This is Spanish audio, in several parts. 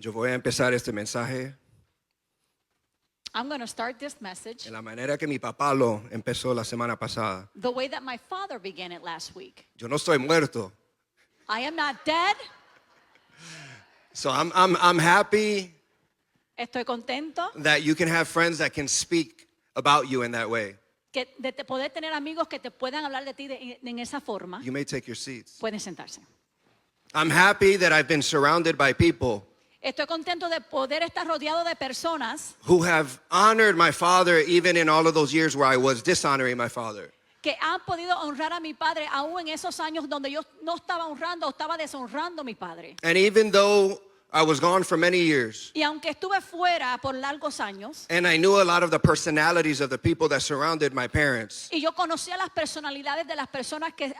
Yo voy a empezar este mensaje I'm going to start this message en la manera que mi papá lo empezó la semana pasada. the way that my father began it last week. Yo no estoy muerto. I am not dead. So I'm happy Estoy contento that you can have friends that can speak about you in that way. que de poder tener amigos que te puedan hablar de ti en esa forma. You may take your seats. Pueden sentarse. I'm happy that I've been surrounded by people Estoy contento de poder estar rodeado de personas who have honored my father even in all of those years where I was dishonoring my father. que han podido honrar a mi padre aún en esos años donde yo no estaba honrando o estaba deshonrando a mi padre. And even though I was gone for many years, Y aunque estuve fuera por largos años and I knew a lot of the personalities of the people that surrounded my parents, y yo conocía las personalidades de las personas que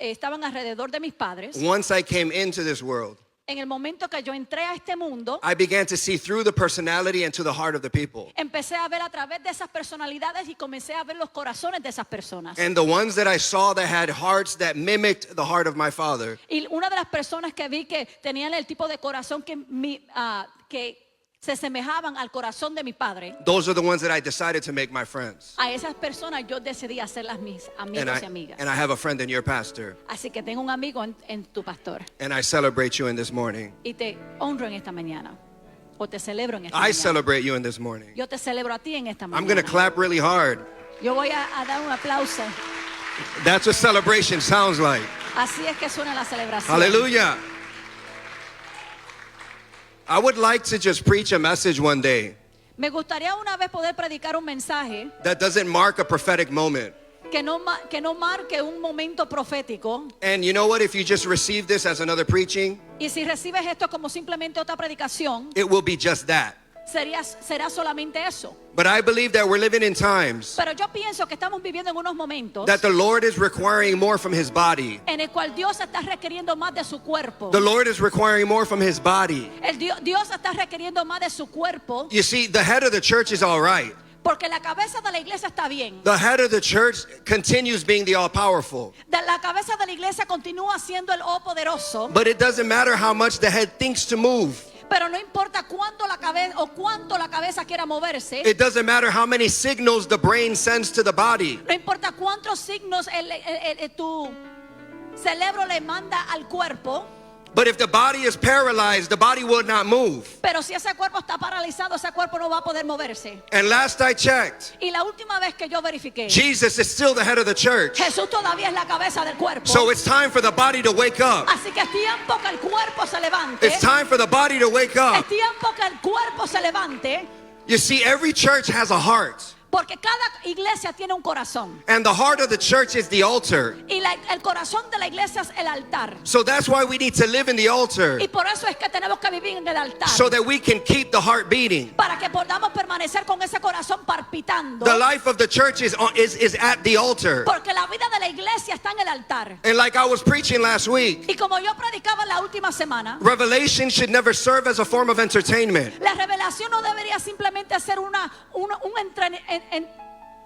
estaban alrededor de mis padres, once I came into this world, en el momento que yo entré a este mundo, I began to see through the personality and to the heart of the people. empecé a ver a través de esas personalidades y comencé a ver los corazones de esas personas. And the ones that I saw that had hearts that mimicked the heart of my father, Y una de las personas que vi que tenían el tipo de corazón que se semejaban al corazón de mi padre, those are the ones that I decided to make my friends. a esas personas yo decidí hacerlas mis amigos y amigas. And I have a friend in your pastor. Así que tengo un amigo en tu pastor And I celebrate you in this morning. y te honro en esta mañana o te celebro en esta I mañana. celebrate you in this morning. Yo te celebro a ti en esta I'm going to mañana. clap really hard. Yo voy a dar un aplauso. That's what celebration sounds like. Así es que suena la celebración. Hallelujah. I would like to just preach a message one day Me gustaría una vez poder predicar un mensaje that doesn't mark a prophetic moment. que no marque un momento profético. And you know what? If you just receive this as another preaching, Y si recibes esto como simplemente otra predicación, it will be just that. será solamente eso. But I believe that we're living in times Pero yo pienso que estamos viviendo en unos momentos that the Lord is requiring more from His body. en el cual Dios está requiriendo más de su cuerpo. The Lord is requiring more from His body. Dios está requiriendo más de su cuerpo, You see, the head of the church is all right. porque la cabeza de la iglesia está bien. The head of the church continues being the all-powerful. La cabeza de la iglesia continúa siendo el poderoso, But it doesn't matter how much the head thinks to move. pero no importa cuánto la cabeza quiera moverse. It doesn't matter how many signals the brain sends to the body. No importa cuántos signos tu cerebro le manda al cuerpo, But if the body is paralyzed, the body will not move. pero si ese cuerpo está paralizado, ese cuerpo no va a poder moverse. And last I checked, Y la última vez que yo verifiqué, Jesus is still the head of the church. Jesús todavía es la cabeza del cuerpo. So it's time for the body to wake up. Así que es tiempo que el cuerpo se levante. It's time for the body to wake Es up. tiempo que el cuerpo se levante, You see, every church has a heart. porque cada iglesia tiene un corazón. And the heart of the church is the altar. Y el corazón de la iglesia es el altar. So that's why we need to live in the altar, Y por eso es que tenemos que vivir en el altar. so that we can keep the heart beating. Para que podamos permanecer con ese corazón palpitando. The life of the church is at the altar. Porque la vida de la iglesia está en el altar. And like I was preaching last week, Y como yo predicaba la última semana, revelation should never serve as a form of entertainment. la revelación no debería simplemente ser un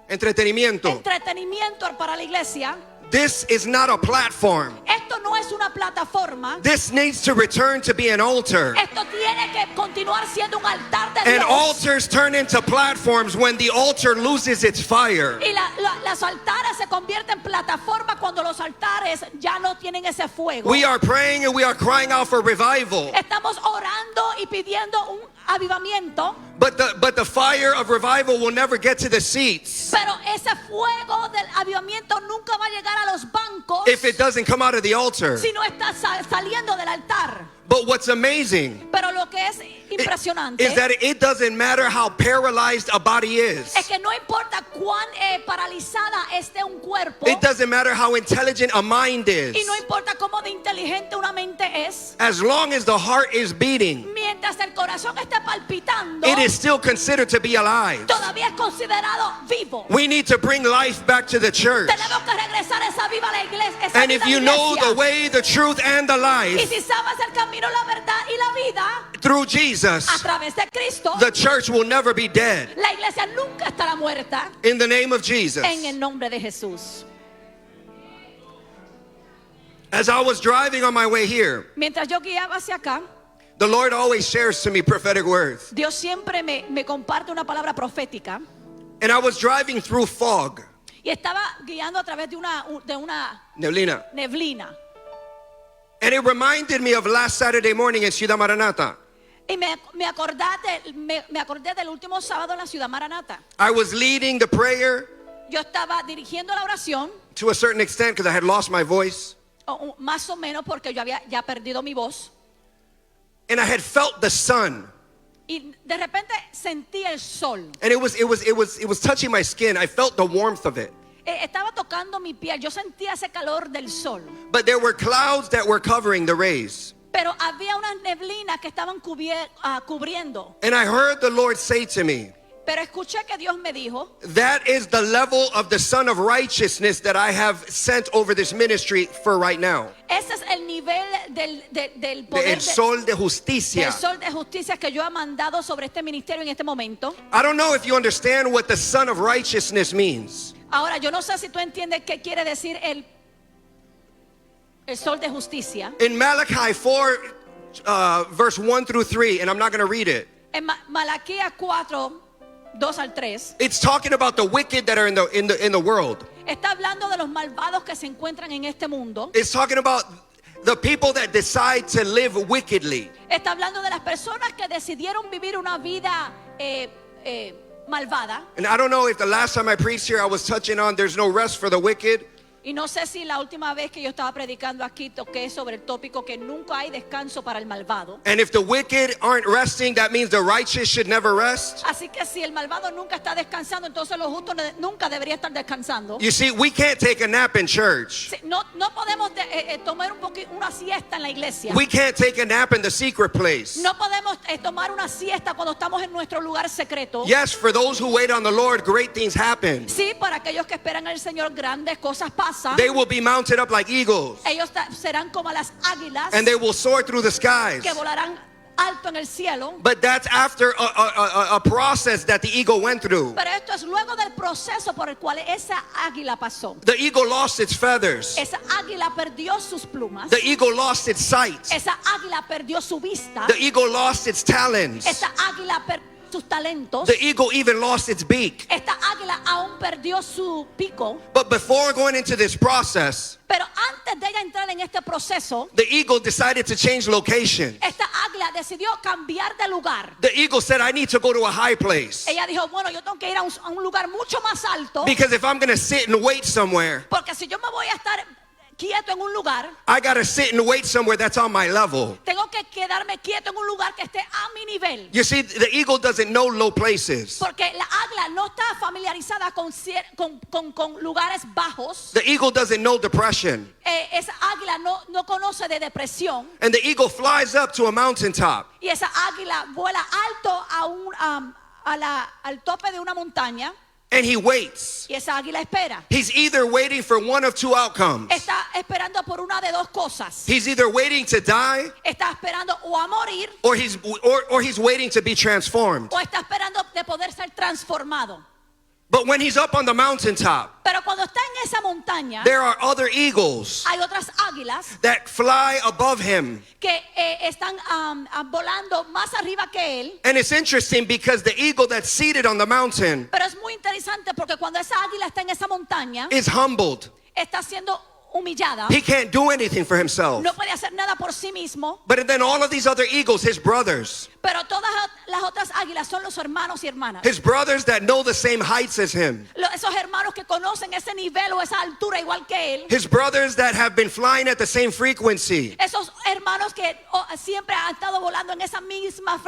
Entretenimiento. entretenimiento para la iglesia. This is not a platform. Esto no es una plataforma. This needs to return to be an altar. Esto tiene que continuar siendo un altar de And Dios. altars turn into platforms when the altar loses its fire. Y las altares se convierten en plataforma cuando los altares ya no tienen ese fuego. We are praying and we are crying out for revival. Estamos orando y pidiendo un avivamiento, But the fire of revival will never get to the seats pero ese fuego del avivamiento nunca va a llegar a los bancos if it doesn't come out of the altar. si no está saliendo del altar. But what's amazing Pero lo que es impresionante is that it doesn't matter how paralyzed a body is. es que no importa cuán paralizada esté un cuerpo, It doesn't matter how intelligent a mind is. y no importa cómo de inteligente una mente es, As long as the heart is beating, mientras el corazón esté palpitando, it is still considered to be alive. todavía es considerado vivo. We need to bring life back to the church. Tenemos que regresar esa viva a la iglesia, esa And vida if you a la know iglesia. the way, the truth, and the Y life si sabes el camino, la verdad y la vida through a Jesus, través de Cristo, the church will never be dead. la iglesia nunca estará muerta. In the name of Jesus. En el nombre de Jesús. As I was driving on my way here, Mientras yo guiaba hacia acá, The Lord always shares to me prophetic words. Dios siempre me comparte una palabra profética. And I was driving through fog, Y estaba guiando a través de una neblina. neblina. And it reminded me of last Saturday morning in Ciudad Maranata. Y me acordé del último sábado en la ciudad Maranata. I was leading the prayer Yo estaba dirigiendo la oración, to a certain extent because I had lost my voice. más o menos porque yo había ya perdido mi voz. And I had felt the sun. Y de repente sentí el sol. And it was touching my skin. I felt the warmth of it. Estaba tocando mi piel. Yo sentía ese calor del sol. But there were clouds that were covering the rays. Pero había unas neblinas que estaban cubriendo. And I heard the Lord say to me, Pero escuché que Dios me dijo, that is the level of the Son of Righteousness that I have sent over this ministry for right now. ese es el nivel del poder El sol de del justicia. sol de justicia que yo he mandado sobre este ministerio en este momento. I don't know if you understand what the Son of Righteousness means. Ahora, yo no sé si tú entiendes qué quiere decir el sol de justicia. In Malachi 4, verse 1 through 3, and I'm not going to read it. En Malaquías 4, 2 al 3, It's talking about the wicked that are in the world. está hablando de los malvados que se encuentran en este mundo. It's talking about the people that decide to live wickedly. Está hablando de las personas que decidieron vivir una vida malvada. And I don't know if the last time I preached here I was touching on there's no rest for the wicked. Y no sé si la última vez que yo estaba predicando aquí toqué sobre el tópico que nunca hay descanso para el malvado. And if the wicked aren't resting, that means the righteous should never rest. Así que si el malvado nunca está descansando, entonces los justos nunca deberían estar descansando. You see, we can't take a nap in church. Sí, no podemos tomar una siesta en la iglesia. We can't take a nap in the secret place. No podemos tomar una siesta cuando estamos en nuestro lugar secreto. Yes, for those who wait on the Lord, great things happen. Sí, para aquellos que esperan al Señor, grandes cosas pasan. They will be mounted up like eagles, Ellos serán como las águilas and they will soar through the skies. que volarán alto en el cielo. But that's after a process that the eagle went through. Pero esto es luego del proceso por el cual esa águila pasó. The eagle lost its feathers. Esa águila perdió sus plumas. The eagle lost its sight. Esa águila perdió su vista. The eagle lost its talons. Esa águila perdió sus talentos. The eagle even lost its beak. Esta águila aún perdió su pico. But before going into this process, Pero antes de ella entrar en este proceso, the eagle decided to change location. esta águila decidió cambiar de lugar. The eagle said, I need to go to a high place. Ella dijo, bueno, yo tengo que ir a un lugar mucho más alto. Because if I'm going to sit and wait somewhere, Porque si yo me voy a estar quieto en un lugar, I got to sit and wait somewhere that's on my level. tengo que quedarme quieto en un lugar que esté a mi nivel. You see, the eagle doesn't know low places. Porque la águila no está familiarizada con lugares bajos. The eagle doesn't know depression. Esa águila no conoce de depresión. And the eagle flies up to a mountaintop. Y esa águila vuela alto al tope de una montaña. And he waits. Y esa águila espera. He's either waiting for one of two outcomes. Está esperando por una de dos cosas. He's either waiting to die Está esperando o a morir or he's waiting to be transformed. o está esperando de poder ser transformado. But when he's up on the mountaintop, Pero cuando está en esa montaña, there are other eagles hay otras águilas that fly above him. que están volando más arriba que él. And it's interesting because the eagle that's seated on the mountain Pero es muy interesante porque cuando esa águila está en esa montaña, is humbled. está siendo humillada. He can't do anything for himself. No puede hacer nada por sí mismo. But then all of these other eagles, his brothers Pero todas las otras águilas son los hermanos y hermanas. that know the same heights as him. Esos hermanos que conocen ese nivel o esa altura igual que él. His brothers that have been flying at the same frequency. Esos hermanos que siempre han estado volando en esa misma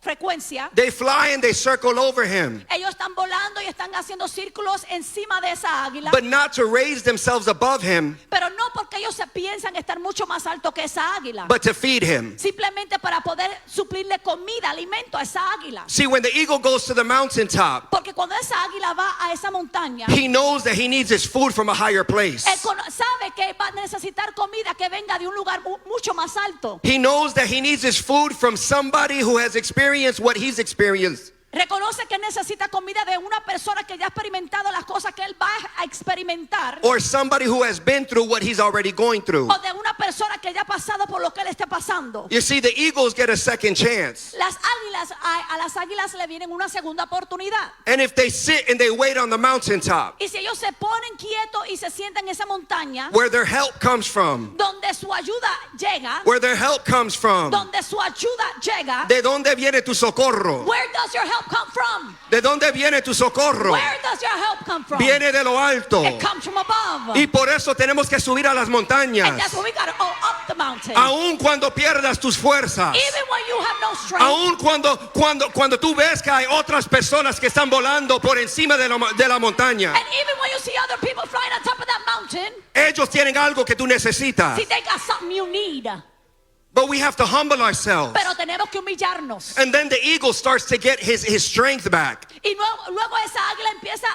frecuencia. They fly and they circle over him. Ellos están volando y están haciendo círculos encima de esa águila. But not to raise themselves above him, Pero no porque ellos se piensan estar mucho más alto que esa águila. but to feed him. Simplemente para poder suplirle comida, alimento a esa águila. See, when the eagle goes to the mountaintop, Porque cuando esa águila va a esa montaña, he knows that he needs his food from a higher place. él sabe que va a necesitar comida que venga de un lugar mucho más alto. He knows that he needs his food from somebody who has experienced what he's experienced. Reconoce que necesita comida de una persona que ya ha experimentado las cosas que él va a experimentar. or somebody who has been through what he's already going through. O de una persona que ya ha pasado por lo que él está pasando. You see, the eagles get a second chance. Las águilas, a las águilas le vienen una segunda oportunidad. And if they sit and they wait on the mountaintop, Y si ellos se ponen quietos y se sientan en esa montaña, where their help comes from, donde su ayuda llega, where their help comes from, donde su ayuda llega, ¿de dónde viene tu socorro? where does your help come from? ¿De dónde viene tu socorro? Where does your help come from? Viene de lo alto. It comes from above. Y por eso tenemos que subir a las And montañas. that's why we gotta go up the mountain. Aun cuando pierdas tus fuerzas. Even when you have no strength. Aun cuando tú ves que hay otras personas que están volando por encima de la montaña. And even when you see other people flying on top of that mountain, Ellos tienen algo que tú necesitas. see, they got something you need. But we have to humble ourselves. Pero tenemos que humillarnos. And then the eagle starts to get his strength back. Y luego esa águila empieza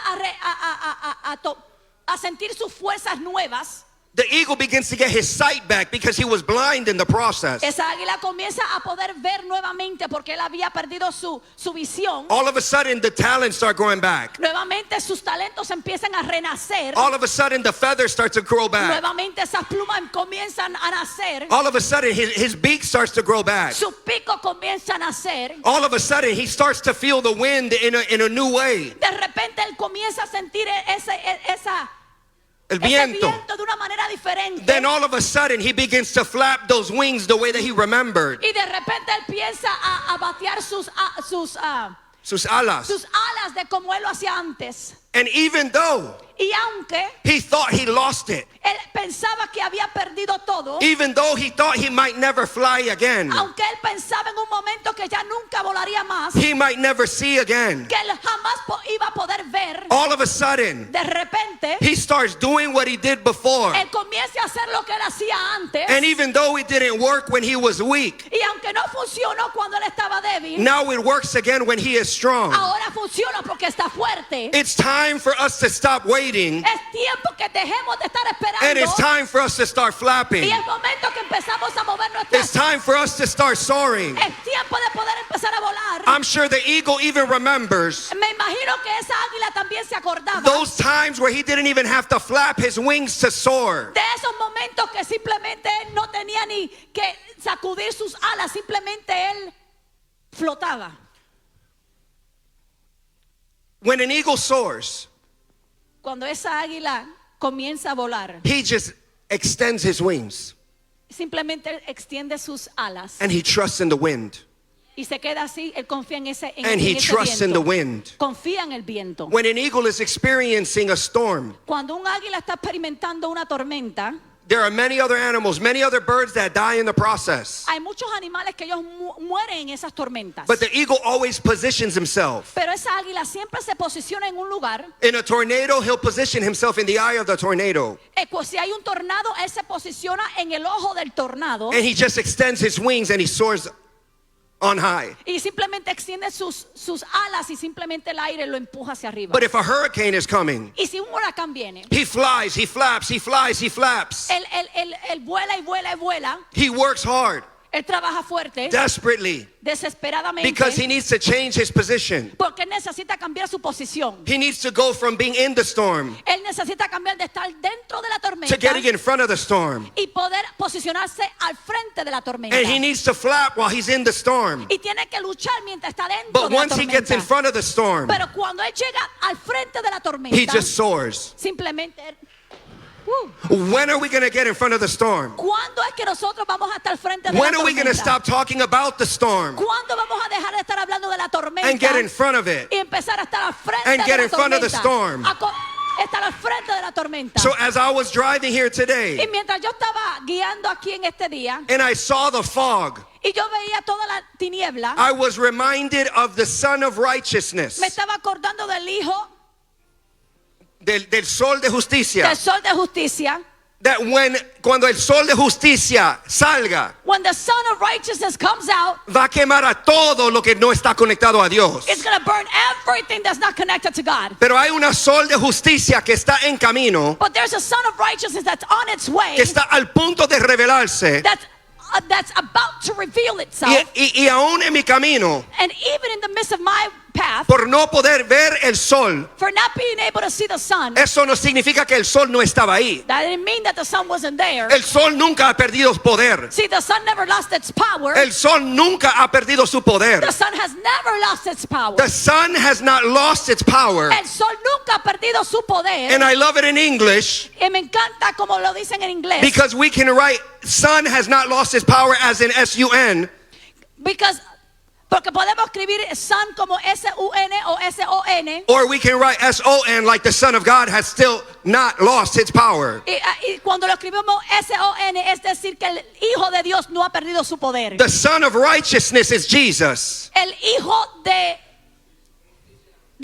a sentir sus fuerzas nuevas. The eagle begins to get his sight back because he was blind in the process. Esa águila comienza a poder ver nuevamente porque él había perdido su visión. All of a sudden, the talents start growing back. Nuevamente sus talentos empiezan a renacer. All of a sudden, the feathers start to grow back. Nuevamente esas plumas comienzan a nacer. All of a sudden, his beak starts to grow back. Su pico comienza a nacer. All of a sudden, he starts to feel the wind in a new way. De repente él comienza a sentir El ese viento. viento de una manera diferente. Then all of a sudden, he begins to flap those wings the way that he remembered. Y de repente él piensa a batear sus Sus alas. alas de como él lo hacía antes. And even though Y aunque he thought he lost it, él pensaba que había perdido todo, even though he thought he might never fly again, aunque él pensaba en un momento que ya nunca volaría más, he might never see again, que él jamás iba a poder ver, all of a sudden, de repente he starts doing what he did before. él comienza a hacer lo que él hacía antes. And even though it didn't work when he was weak, Y aunque no funcionó cuando él estaba débil, now it works again when he is strong. ahora funciona porque está fuerte. It's time for us to stop waiting, Es tiempo que dejemos de estar and it's esperando. time for us to start flapping. Y es momento que empezamos a mover nuestras. It's time for us to start soaring. Es tiempo de poder empezar a volar. I'm sure the eagle even remembers Me imagino que esa águila también se acordaba those times where he didn't even have to flap his wings to soar. de esos momentos que simplemente él no tenía ni que sacudir sus alas, simplemente él flotaba. When an eagle soars, Cuando esa águila comienza a volar, he just extends his wings simplemente él extiende sus alas and he trusts in the wind. y se queda así. Él confía en ese, And he ese trusts in the viento. wind. Confía en el viento. When an eagle is experiencing a storm, Cuando un águila está experimentando una tormenta, there are many other animals, many other birds that die in the process. hay muchos animales que ellos mueren en esas tormentas. But the eagle always positions himself. Pero esa águila siempre se posiciona en un lugar. In a tornado, he'll position himself in the eye of the tornado. Pues si hay un tornado, él se posiciona en el ojo del tornado And he just extends his wings and he soars on high. y simplemente extiende sus alas y simplemente el aire lo empuja hacia arriba. But if a hurricane is coming, Y si un huracán viene, he flies, he flaps, he flies, he flaps. él vuela y vuela y vuela. He works hard, Él trabaja fuerte, desperately, desesperadamente, because he needs to change his position. porque él necesita cambiar su posición. He needs to go from being in the storm Él necesita cambiar de estar dentro de la to tormenta getting in front of the storm. y poder posicionarse al frente de la tormenta. And he needs to flap while he's in the storm. Y tiene que luchar mientras está dentro But de la once he gets in tormenta. front of the storm, Pero cuando él llega al frente de la tormenta, he just soars. simplemente When are we going to get in front of the storm? ¿cuándo es que nosotros vamos a estar al frente de When la are we going to tormenta? stop talking about the storm ¿Cuándo vamos a dejar de estar hablando de la tormenta and get in front of it? y empezar a estar al frente And de get la in front of the tormenta? storm. Estar al frente de la tormenta. So as I was driving here Y today mientras yo estaba guiando aquí en este día and I saw the fog, y yo veía toda la tiniebla, I was reminded of the Son of Righteousness, me estaba acordando del Hijo del Sol de Justicia. del Sol de Justicia. That cuando el Sol de Justicia salga, When the Son of Righteousness comes out, va a quemar a todo lo que no está conectado a Dios. it's going to burn everything that's not connected to God. Pero hay una Sol de Justicia que está en camino, But there's a Son of Righteousness that's on its way, que está al punto de revelarse. that's about to reveal itself. Y aún en mi camino, And even in the midst of my path, por no poder ver el sol, for not being able to see the sun. eso no significa que el sol no estaba ahí. That didn't mean that the sun wasn't there. El sol nunca ha perdido poder. See, the sun never lost its power. El sol nunca ha perdido su poder. The sun has never lost its power. The sun has not lost its power. El sol nunca ha perdido su poder. And I love it in English Y me encanta como lo dicen en inglés. because we can write sun has not lost its power as in S-U-N. Porque podemos escribir sun como S-U-N o S-O-N. Or we can write S-O-N like the Son of God has still not lost its power. Y cuando lo escribimos S-O-N es decir que el Hijo de Dios no ha perdido su poder. The Son of Righteousness is Jesus. El Hijo de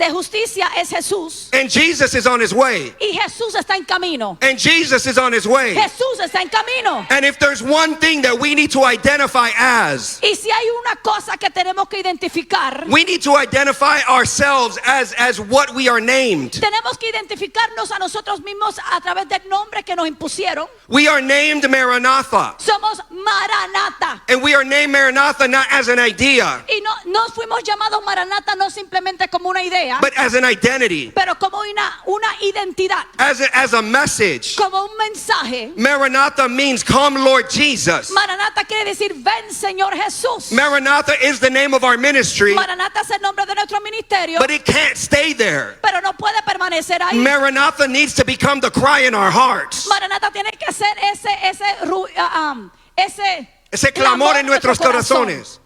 justicia es Jesús. And Jesus is on his way. Y Jesús está en camino. And Jesus is on his way. Jesús está en camino. And if there's one thing that we need to identify as, Y si hay una cosa que tenemos que identificar, we need to identify ourselves as what we are named. tenemos que identificarnos a nosotros mismos a través del nombre que nos impusieron. We are named Maranatha. Somos Maranata. And we are named Maranatha not as an idea, Y no fuimos llamados Maranata no simplemente como una idea, but as an identity, pero como una identidad, as a message. como un mensaje. Maranatha means come Lord Jesus. Maranata quiere decir ven Señor Jesús. Maranatha is the name of our ministry, Maranata es el nombre de nuestro ministerio, but it can't stay there. pero no puede permanecer ahí. Maranatha needs to become the cry in our hearts. Maranata tiene que ser Ese clamor en nuestros corazones.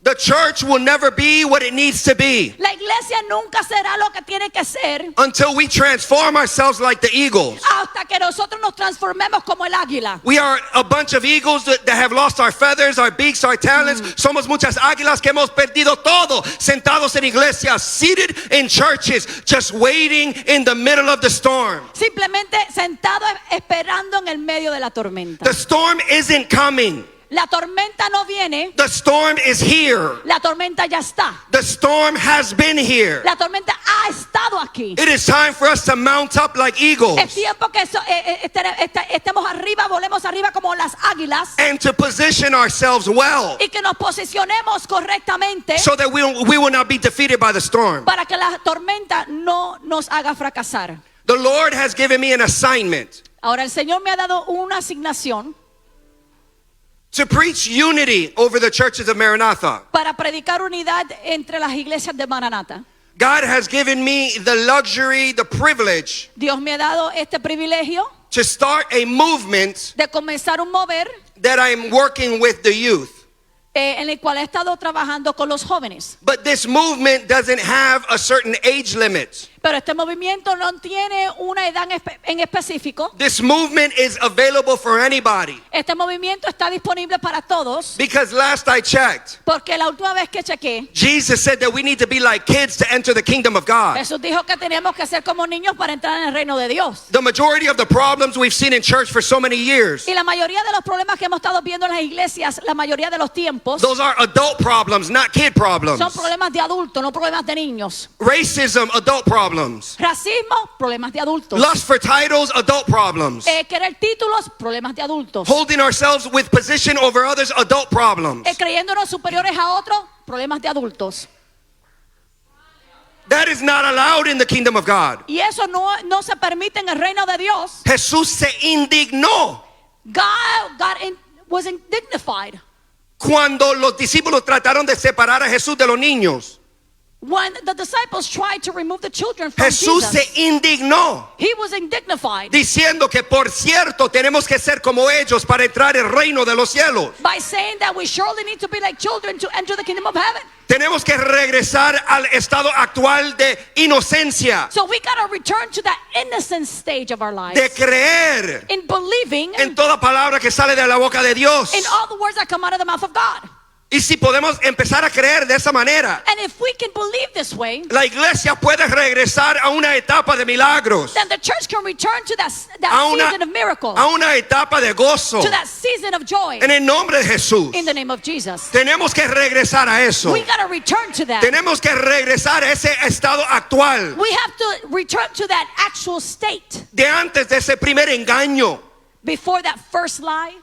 The church will never be what it needs to be La iglesia nunca será lo que tiene que ser until we transform ourselves like the eagles. hasta que nosotros nos transformemos como el águila. We are a bunch of eagles that have lost our feathers, our beaks, our talents. Somos muchas águilas que hemos perdido todo, sentados en iglesias, seated in churches, just waiting in the middle of the storm. Simplemente sentado esperando en el medio de la tormenta. The storm isn't coming. La tormenta no viene, The storm is here. la tormenta ya está. The storm has been here. La tormenta ha estado aquí. It is time for us to mount up like eagles Es tiempo que estemos arriba, volemos arriba como las águilas and to position ourselves well y que nos posicionemos correctamente so that we will not be defeated by the storm. para que la tormenta no nos haga fracasar. The Lord has given me an assignment Ahora el Señor me ha dado una asignación to preach unity over the churches of Maranatha. para predicar unidad entre las iglesias de Maranata. God has given me the luxury, the privilege Dios me ha dado este privilegio to start a movement de comenzar un mover that I'm working with the youth. En el cual he estado trabajando con los jóvenes. But this movement doesn't have a certain age limit. Pero este movimiento no tiene una edad en específico. This movement is available for anybody. Este movimiento está disponible para todos. Because last I checked, Porque la última vez que chequé, Jesus said that we need to be like kids to enter the kingdom of God. Jesús dijo que teníamos que ser como niños para entrar en el reino de Dios. The majority of the problems we've seen in church for so many years, Y la mayoría de los problemas que hemos estado viendo en las iglesias, la mayoría de los tiempos, those are adult problems, not kid problems. son problemas de adultos, no problemas de niños. Racism, adult problems. Racismo, problemas de adultos. Lust for titles, adult problems. Querer títulos, problemas de adultos. Holding ourselves with position over others, adult problems. Creyéndonos superiores a otros, problemas de adultos. That is not allowed in the kingdom of God. Y eso no se permite en el reino de Dios. Jesús se indignó God was indignified cuando los discípulos trataron de separar a Jesús de los niños. when the disciples tried to remove the children from Jesús Jesus. se indignó He was indignified diciendo que por cierto tenemos que ser como ellos para entrar el reino de los cielos. by saying that we surely need to be like children to enter the kingdom of heaven. Tenemos que regresar al estado actual de inocencia, So we got to return to that innocent stage of our lives. de creer In believing en toda palabra que sale de la boca de Dios. in all the words that come out of the mouth of God. Y si podemos empezar a creer de esa manera, And if we can believe this way, la iglesia puede regresar a una etapa de milagros, then the church can return to that a season of miracle, a una etapa de gozo. to that season of joy En el nombre de Jesús. in the name of Jesus. Tenemos que regresar a eso. We got to return to that. Tenemos que regresar a ese estado actual We have to return to that actual state de antes de ese primer engaño. before that first lie.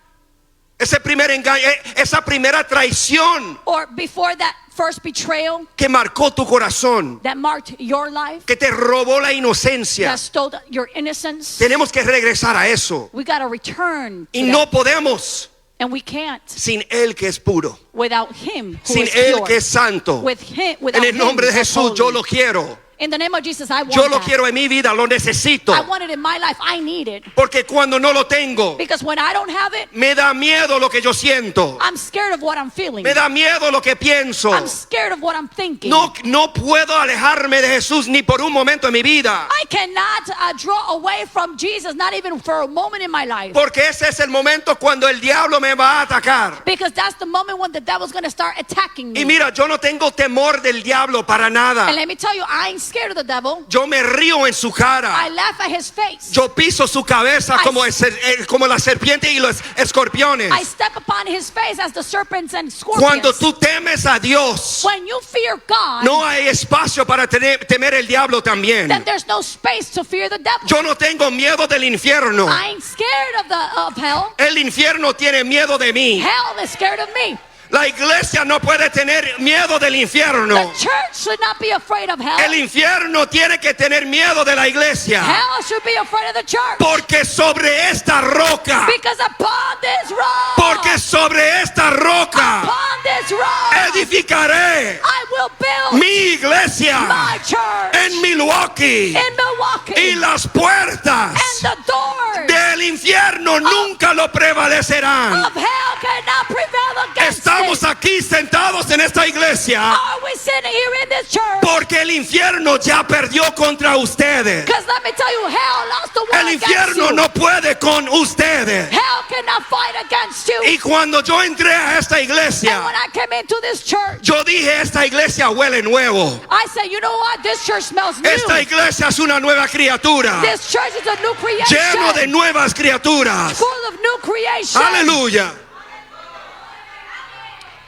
ese primer engaño, esa primera traición or before that first betrayal que marcó tu corazón, that marked your life, que te robó la inocencia. that stole your innocence. Tenemos que regresar a eso. We got to return to Y that. no podemos And we can't sin Él que es puro, without him who sin is Él pure. que es santo. With him, without En el nombre him de that's Jesús yo holy. lo quiero. In the name of Jesus, I want Yo lo that. quiero en mi vida, lo necesito. I want it in my life. I need it. Porque cuando no lo tengo, Because when I don't have it, me da miedo lo que yo siento. I'm scared of what I'm feeling. Me da miedo lo que pienso. I'm scared of what I'm thinking. No puedo alejarme de Jesús ni por un momento en mi vida. I cannot draw away from Jesus, not even for a moment in my life. Porque ese es el momento cuando el diablo me va a atacar. Because that's the moment when the devil's going to start attacking me. Y mira, yo no tengo temor del diablo para nada. And let me tell you, I ain't scared of the devil. Yo me río en su I cara. laugh at his face. Yo piso su cabeza como la serpiente y los escorpiones. I step upon his face as the serpents and Cuando scorpions. tú temes a Dios, When you fear God, no hay espacio para temer el diablo también. then there's no space to fear the devil. Yo no tengo miedo del infierno. I ain't scared of hell. El infierno tiene miedo de mí. Hell is scared of me. La iglesia no puede tener miedo del infierno. The church should not be afraid of hell. El infierno tiene que tener miedo de la iglesia. Hell should be afraid of the church. Porque sobre esta roca, Because upon this rock, porque sobre esta roca upon this rock, edificaré I will build mi iglesia my church en Milwaukee. in Milwaukee. Y las puertas And the doors del infierno nunca lo prevalecerán. of hell cannot prevail against Estamos it. aquí sentados en esta iglesia Are we sitting here in this church? porque el infierno ya perdió contra ustedes. Because let me tell you, hell lost the war El against infierno you. no puede con ustedes. Hell cannot fight against you. Y cuando yo entré a esta And iglesia, when I came into this church, yo dije, esta iglesia huele nuevo. I said, you know what? This church smells new. Esta iglesia es una nueva criatura, This church is a new creation. lleno de nuevas criaturas. Full of new creation. Aleluya.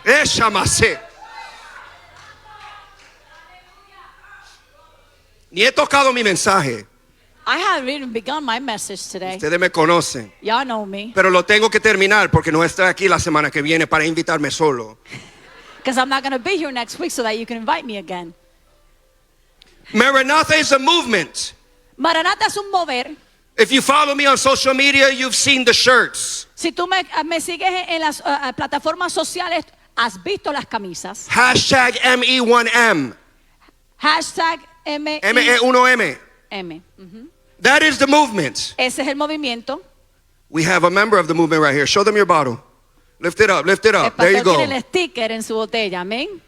Échamase. Ni he tocado mi mensaje. I haven't even begun my message today. Ustedes me conocen. Y'all know me. Pero lo tengo que terminar porque no estoy aquí la semana que viene para invitarme solo. Because I'm not going to be here next week so that you can invite me again. Maranatha is a movement. Maranata es un mover. If you follow me on social media, you've seen the shirts. Si tú me sigues en las plataformas sociales, has visto las camisas. Hashtag ME1M. Hashtag M. ME1M. M. That is the movement. Ese es el movimiento. We have a member of the movement right here. Show them your bottle. Lift it up, lift it El up. There you pastor tiene go. el sticker en su botella. Amén.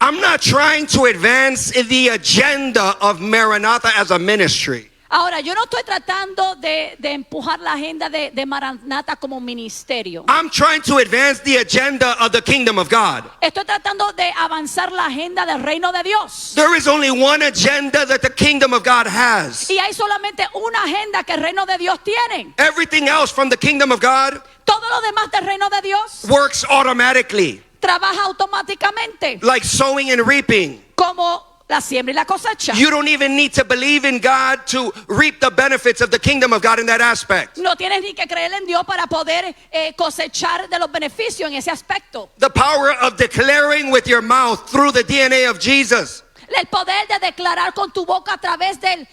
I'm not trying to advance the agenda of Maranatha as a ministry. Ahora, yo no estoy tratando de empujar la agenda de Maranata como ministerio. I'm trying to advance the agenda of the kingdom of God. Estoy tratando de avanzar la agenda del reino de Dios. There is only one agenda that the kingdom of God has. Y hay solamente una agenda que el reino de Dios tiene. Everything else from the kingdom of God Todo lo demás del reino de Dios works automatically, trabaja automáticamente, like sowing and reaping. como la siembra y la cosecha. You don't even need to believe in God to reap the benefits of the kingdom of God in that aspect. No tienes ni que creer en Dios para poder cosechar de los beneficios en ese aspecto. The power of declaring with your mouth through the DNA of Jesus. El poder de declarar con tu boca a través del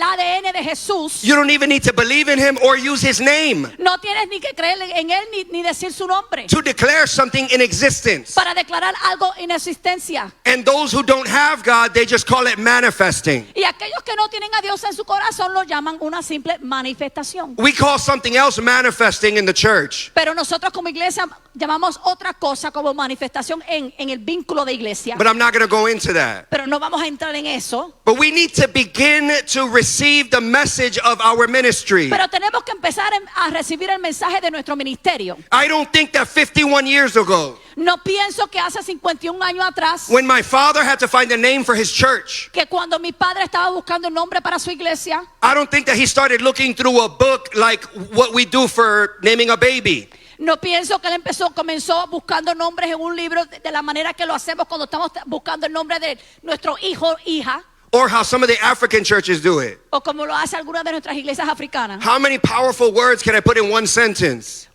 ADN de Jesús. You don't even need to believe in him or use his name No tienes ni que creer en él ni decir su nombre to declare something in existence. para declarar algo en existencia. And those who don't have God, they just call it manifesting. Y aquellos que no tienen a Dios en su corazón lo llaman una simple manifestación. We call something else manifesting in the church. Pero nosotros como iglesia llamamos otra cosa como manifestación en el vínculo de iglesia. But I'm not going to go into that. Pero no vamos a entrar en eso. But we need to begin to receive the message of our ministry. Pero tenemos que empezar a recibir el mensaje de nuestro ministerio. I don't think that 51 years ago, No pienso que hace 51 años atrás, when my father had to find a name for his church, que cuando mi padre estaba buscando un nombre para su iglesia, I don't think that he started looking through a book like what we do for naming a baby. no pienso que él comenzó buscando nombres en un libro de la manera que lo hacemos cuando estamos buscando el nombre de nuestro hijo o hija, Or how some of the African churches do it. o como lo hace algunas de nuestras iglesias africanas. How many powerful words can I put in one sentence?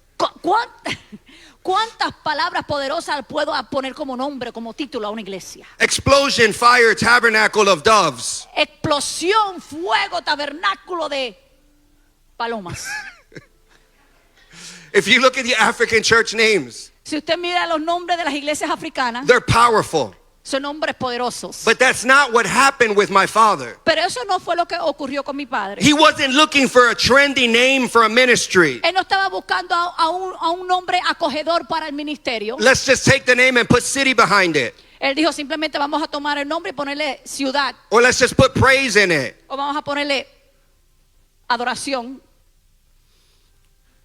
¿Cuántas palabras poderosas puedo poner como nombre, como título a una iglesia? Explosion, fire, tabernacle of doves. Explosión, fuego, tabernáculo de palomas. If you look at the African church names, Si usted mira los nombres de las iglesias africanas, they're powerful. son nombres poderosos. But that's not what happened with my father. Pero eso no fue lo que ocurrió con mi padre. He wasn't looking for a trendy name for a ministry. Él no estaba buscando a un nombre acogedor para el ministerio. Let's just take the name and put city behind it. Él dijo simplemente vamos a tomar el nombre y ponerle ciudad. Or let's just put praise in it. O vamos a ponerle adoración.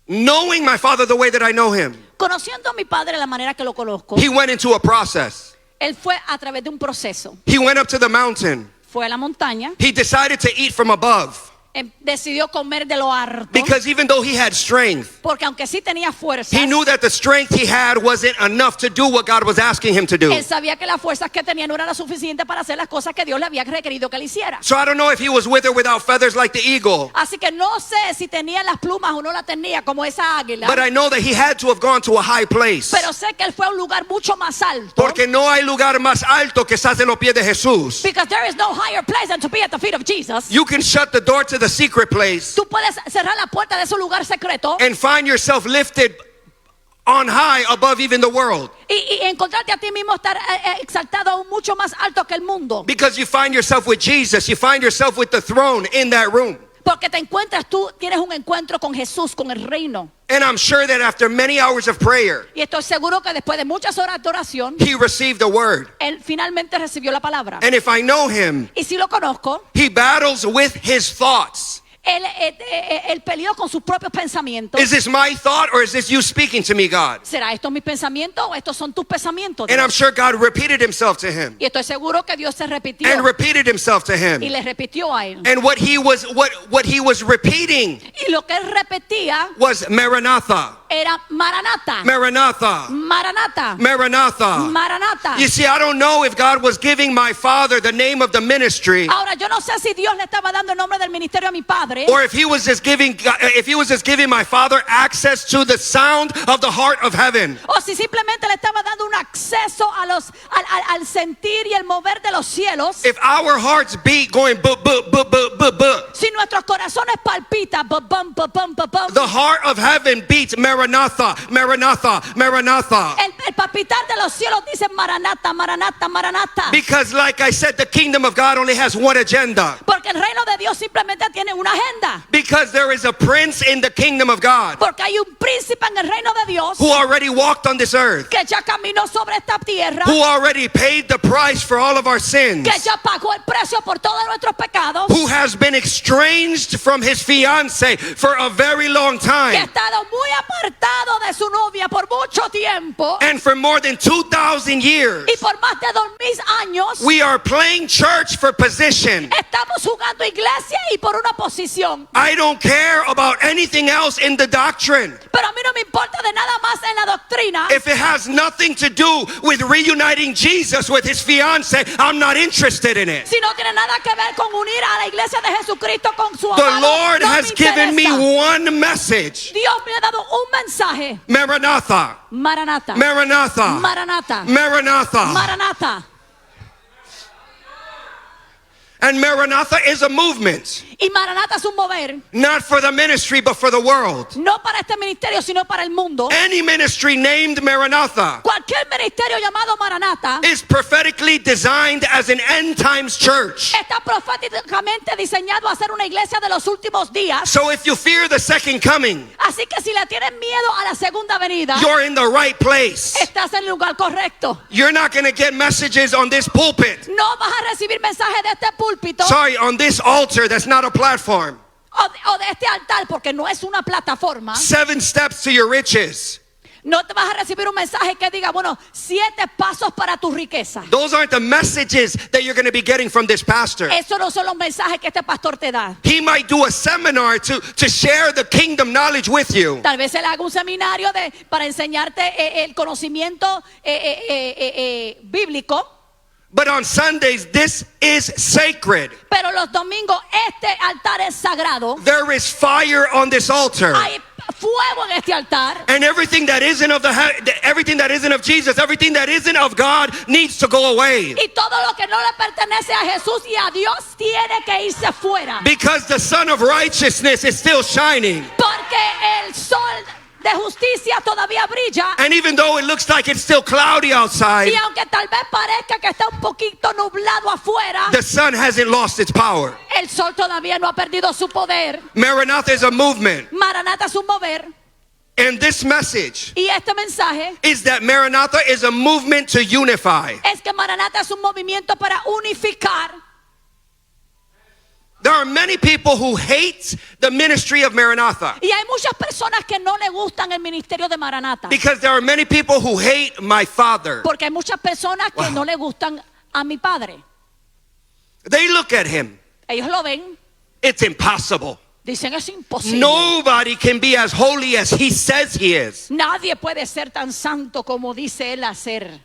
Knowing my father the way that I know him, Conociendo a mi padre de la manera que lo conozco, he went into a process. él fue a través de un proceso. He went up to the mountain. Fue a la montaña, He decided to eat from above. decidió comer de lo harto. Because even though he had strength, Porque aunque sí tenía fuerza, he knew that the strength he had wasn't enough to do what God was asking him to do. él sabía que las fuerzas que tenía no eran las suficientes para hacer las cosas que Dios le había requerido que él hiciera. So I don't know if he was with or without feathers like the eagle, Así que no sé si tenía las plumas o no las tenía como esa águila. but I know that he had to have gone to a high place. Pero sé que él fue a un lugar mucho más alto. Porque no hay lugar más alto que estás en los pies de Jesús. Because there is no higher place than to be at the feet of Jesus. You can shut the door to the secret place Tú puedes cerrar la puerta de ese lugar secreto and find yourself lifted on high above even the world. y encontrarte a ti mismo estar exaltado aún mucho más alto que el mundo. Because you find yourself with Jesus, you find yourself with the throne in that room. Porque te encuentras, tú tienes un encuentro con Jesús, con el reino. And I'm sure that after many hours of prayer, Y estoy seguro que después de muchas horas de oración, he received the word. él finalmente recibió la palabra. And if I know him, Y si lo conozco, he battles with his thoughts. él peleó con sus propios pensamientos. Is this my thought or is this you speaking to me, God? ¿Será esto mis pensamientos o estos son tus pensamientos? And I'm sure God repeated himself to him Y estoy seguro que Dios se repitió and repeated himself to y him. le repitió a él. And what he was repeating Y lo que él repetía was Maranatha, era Maranata, Maranatha, Maranata, Maranatha. Maranata. You see, I don't know if God was giving my father the name of the ministry Ahora yo no sé si Dios le estaba dando el nombre del ministerio a mi padre or if he was just giving my father access to the sound of the heart of heaven. o si simplemente le estaba dando un acceso a al sentir y el mover de los cielos. If our hearts beat going bu bu bu bu bu bu, Si nuestros corazones palpitan, ba-bum, ba-bum, ba-bum, the heart of heaven beats Maranatha, Maranatha, Maranatha. el palpitar de los cielos dice Maranata, Maranata, Maranata. Because like I said, the kingdom of God only has one agenda. Porque el reino de Dios simplemente tiene una agenda. Because there is a prince in the kingdom of God Porque hay un príncipe en el reino de Dios who already walked on this earth, que ya caminó sobre esta tierra, who already paid the price for all of our sins, que ya pagó el precio por todos nuestros pecados, who has been estranged from his fiance for a very long que time. ha estado muy apartado de su novia por mucho tiempo And for more than 2,000 years, y por más de 2000 años we are playing church for position. estamos jugando iglesia y por una posición. I don't care about anything else in the doctrine. Pero a mí no me importa de nada más en la doctrina. If it has nothing to do with reuniting Jesus with his fiance, I'm not interested in it. Si no tiene nada que ver con unir a la iglesia de Jesucristo con su The amado, Lord no has me given me interesa. one message. Dios me ha dado un mensaje. Maranatha, Maranata, Maranatha, Maranata, Maranatha. Maranata. And Maranatha is a movement, Y Maranata es un mover, not for the ministry, but for the world. no para este ministerio, sino para el mundo. Any ministry named Maranatha Cualquier ministerio llamado Maranata is prophetically designed as an end times church. está proféticamente diseñado a ser una iglesia de los últimos días. So if you fear the second coming, Así que si le tienen miedo a la segunda venida, you're in the right place. estás en el lugar correcto. You're not going to get messages on this pulpit. No vas a recibir mensajes de este púlpito Sorry, on this altar that's not a platform. o de este altar, porque no es una plataforma. 7 steps to your riches. No te vas a recibir un mensaje que diga, bueno, 7 pasos para tu riqueza. Those aren't the messages that you're going to be getting from this pastor. Eso no son los mensajes que este pastor te da. He might do a seminar to share the kingdom knowledge with you. Tal vez él haga un seminario para enseñarte el conocimiento bíblico. But on Sundays, this is sacred. Pero los domingos este altar es sagrado. There is fire on this altar. Hay fuego en este altar. And everything that isn't of everything that isn't of Jesus, everything that isn't of God needs to go away. Y todo lo que no le pertenece a Jesús y a Dios tiene que irse fuera. Because the sun of righteousness is still shining. Porque el sol de justicia todavía brilla. And even though it looks like it's still cloudy outside, Y aunque tal vez parezca que está un poquito nublado afuera, the sun hasn't lost its power. el sol todavía no ha perdido su poder. Maranatha is a movement. Maranata es un mover. And this message Y este mensaje is that Maranatha is a movement to unify. es que Maranata es un movimiento para unificar. There are many people who hate the ministry of Maranatha. Y hay muchas personas que no le gustan el ministerio de Maranata. Because there are many people who hate my father. Porque hay muchas personas que no le gustan a mi padre. They look at him. Ellos lo ven, It's impossible. dicen es imposible. Nobody can be as holy as he says he is. Nadie puede ser tan santo como dice él hacer.